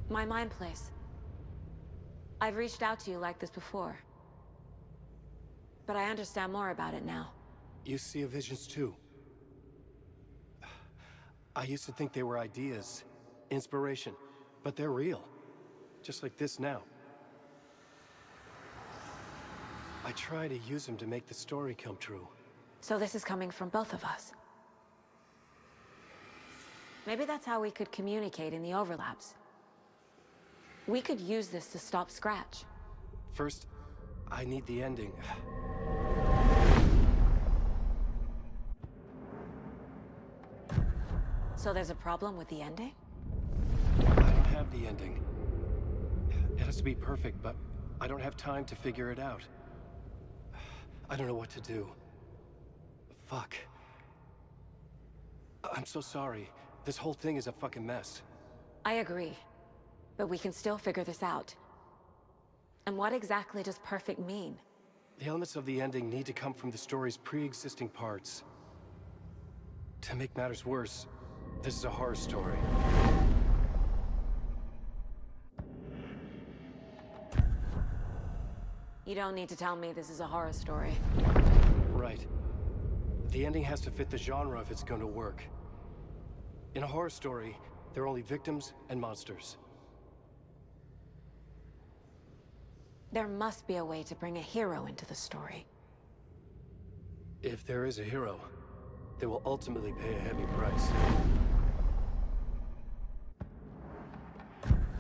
E: My mind place. I've reached out to you like this before. But I understand more about it now.
A: You see visions too. I used to think they were ideas, inspiration, but they're real. Just like this now. I try to use them to make the story come true.
E: So this is coming from both of us. Maybe that's how we could communicate in the overlaps. We could use this to stop Scratch.
A: First, I need the ending.
E: So there's a problem with the ending?
A: I don't have the ending. It has to be perfect, but I don't have time to figure it out. I don't know what to do. Fuck. I'm so sorry. This whole thing is a fucking mess.
E: I agree. But we can still figure this out. And what exactly does perfect mean?
A: The elements of the ending need to come from the story's pre-existing parts. To make matters worse, this is a horror story.
E: You don't need to tell me this is a horror story.
A: Right. The ending has to fit the genre if it's going to work. In a horror story, there are only victims and monsters.
E: There must be a way to bring a hero into the story.
A: If there is a hero, they will ultimately pay a heavy price.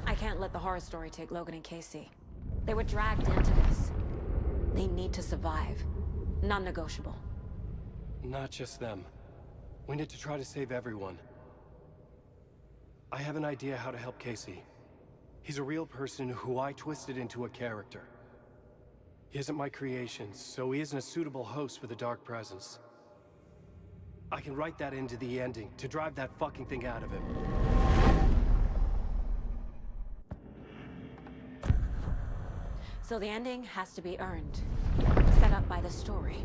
E: I can't let the horror story take Logan and Casey. They were dragged into this. They need to survive. Non-negotiable.
A: Not just them. We need to try to save everyone. I have an idea how to help Casey. He's a real person who I twisted into a character. He isn't my creation, so he isn't a suitable host for the Dark Presence. I can write that into the ending to drive that fucking thing out of him.
E: So the ending has to be earned. Set up by the story.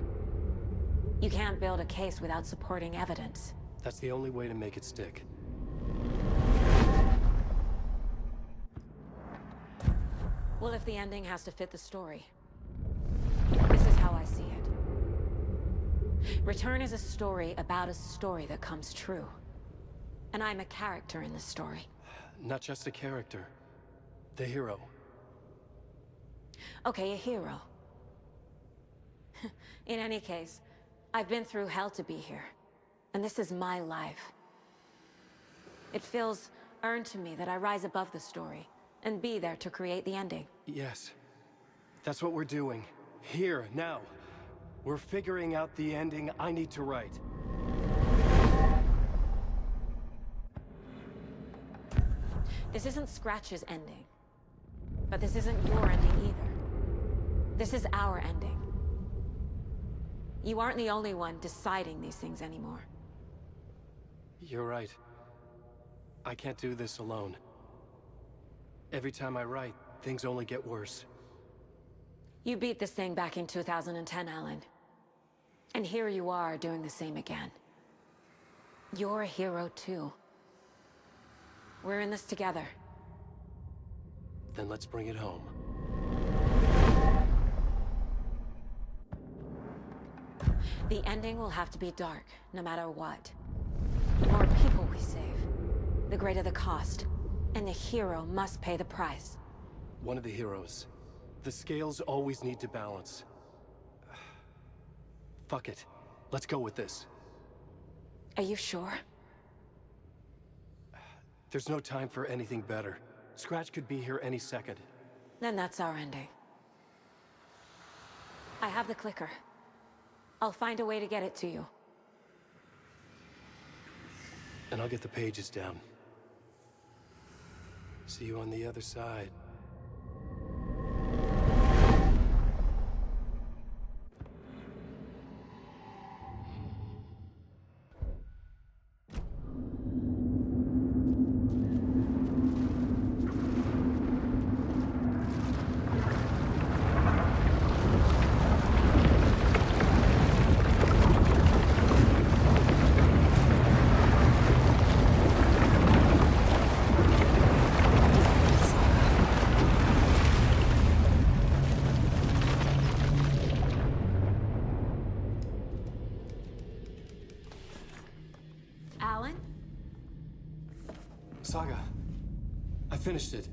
E: You can't build a case without supporting evidence.
A: That's the only way to make it stick.
E: Well, if the ending has to fit the story, this is how I see it. Return is a story about a story that comes true. And I'm a character in the story.
A: Not just a character. The hero.
E: Okay, a hero. In any case, I've been through hell to be here. And this is my life. It feels earned to me that I rise above the story and be there to create the ending.
A: Yes. That's what we're doing. Here, now. We're figuring out the ending I need to write.
E: This isn't Scratch's ending. But this isn't your ending either. This is our ending. You aren't the only one deciding these things anymore.
A: You're right. I can't do this alone. Every time I write, things only get worse.
E: You beat this thing back in 2010, Alan. And here you are doing the same again. You're a hero too. We're in this together.
A: Then let's bring it home.
E: The ending will have to be dark, no matter what. The more people we save, the greater the cost. And the hero must pay the price.
A: One of the heroes. The scales always need to balance. Fuck it. Let's go with this.
E: Are you sure?
A: There's no time for anything better. Scratch could be here any second.
E: Then that's our ending. I have the clicker. I'll find a way to get it to you.
A: and I'll get the pages down. See you on the other side.
E: Alan?
A: Saga, I finished it.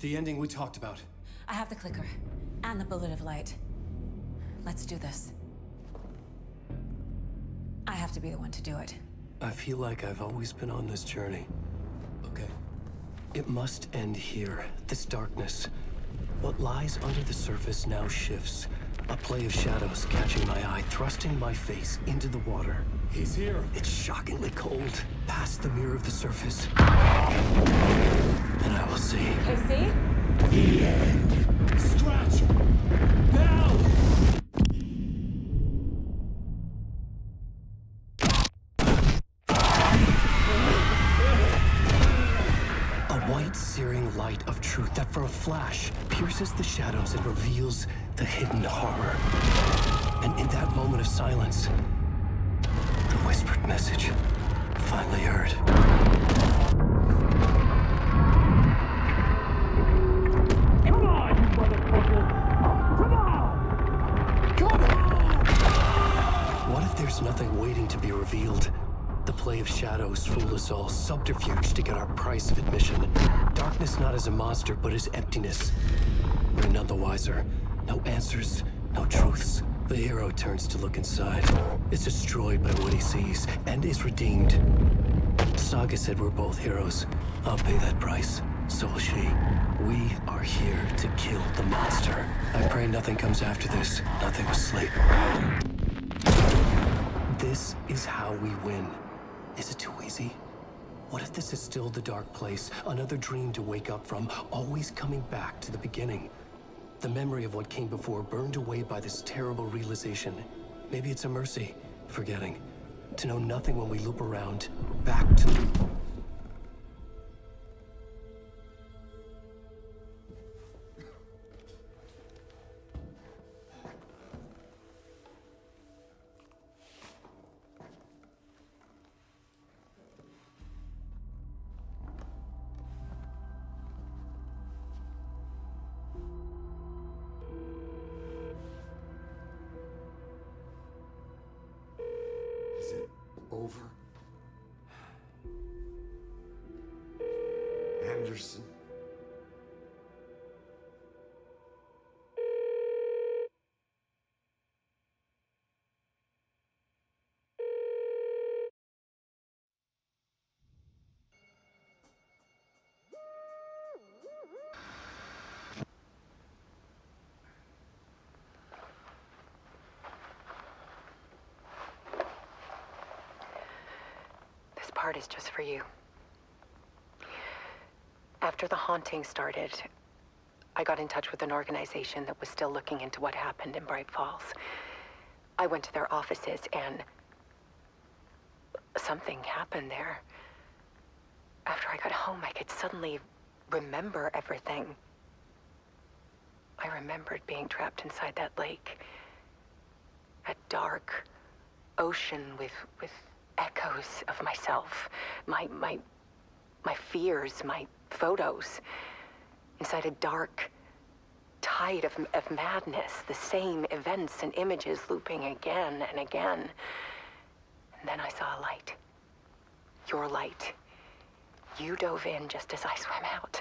A: The ending we talked about.
E: I have the clicker. And the bullet of light. Let's do this. I have to be the one to do it.
A: I feel like I've always been on this journey. Okay. It must end here. This darkness. What lies under the surface now shifts. A play of shadows catching my eye, thrusting my face into the water.
F: He's here.
A: It's shockingly cold. Past the mirror of the surface. And I will see.
E: KC?
A: The end.
F: Scratch! Now!
A: A white, searing light of truth that for a flash pierces the shadows and reveals the hidden horror. And in that moment of silence, the whispered message finally heard.
F: Come on, you motherfucker! Come on! Come on!
A: What if there's nothing waiting to be revealed? The play of shadows fool us all, subterfuge to get our price of admission. Darkness not as a monster, but as emptiness. We're none the wiser. No answers, no truths. The hero turns to look inside. Is destroyed by what he sees, and is redeemed. Saga said we're both heroes. I'll pay that price. So will she. We are here to kill the monster. I pray nothing comes after this. Nothing will sleep. This is how we win. Is it too easy? What if this is still the dark place? Another dream to wake up from, always coming back to the beginning. The memory of what came before burned away by this terrible realization. Maybe it's a mercy, forgetting. To know nothing when we loop around, back to...
B: Is it over? Anderson?
D: This part is just for you. After the haunting started, I got in touch with an organization that was still looking into what happened in Bright Falls. I went to their offices and something happened there. After I got home, I could suddenly remember everything. I remembered being trapped inside that lake. A dark ocean with echoes of myself. My fears, my photos. Inside a dark tide of madness. The same events and images looping again and again. And then I saw a light. Your light. You dove in just as I swam out.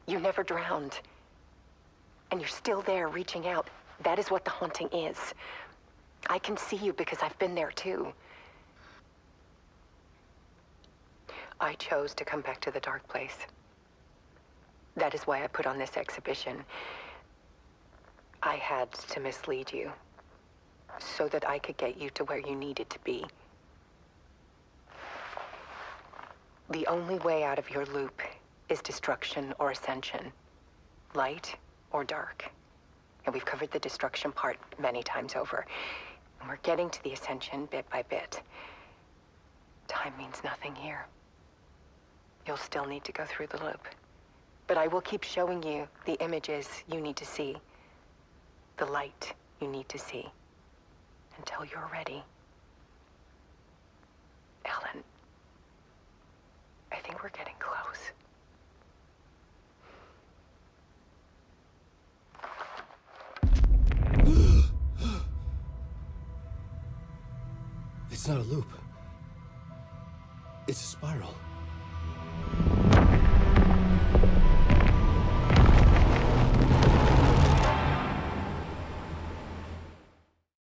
D: You never drowned. And you're still there reaching out. That is what the haunting is. I can see you because I've been there too. I chose to come back to the dark place. That is why I put on this exhibition. I had to mislead you, so that I could get you to where you needed to be. The only way out of your loop is destruction or ascension. Light or dark. And we've covered the destruction part many times over. And we're getting to the ascension bit by bit. Time means nothing here. You'll still need to go through the loop. But I will keep showing you the images you need to see. The light you need to see. Until you're ready. Alan, I think we're getting close.
A: It's not a loop. It's a spiral.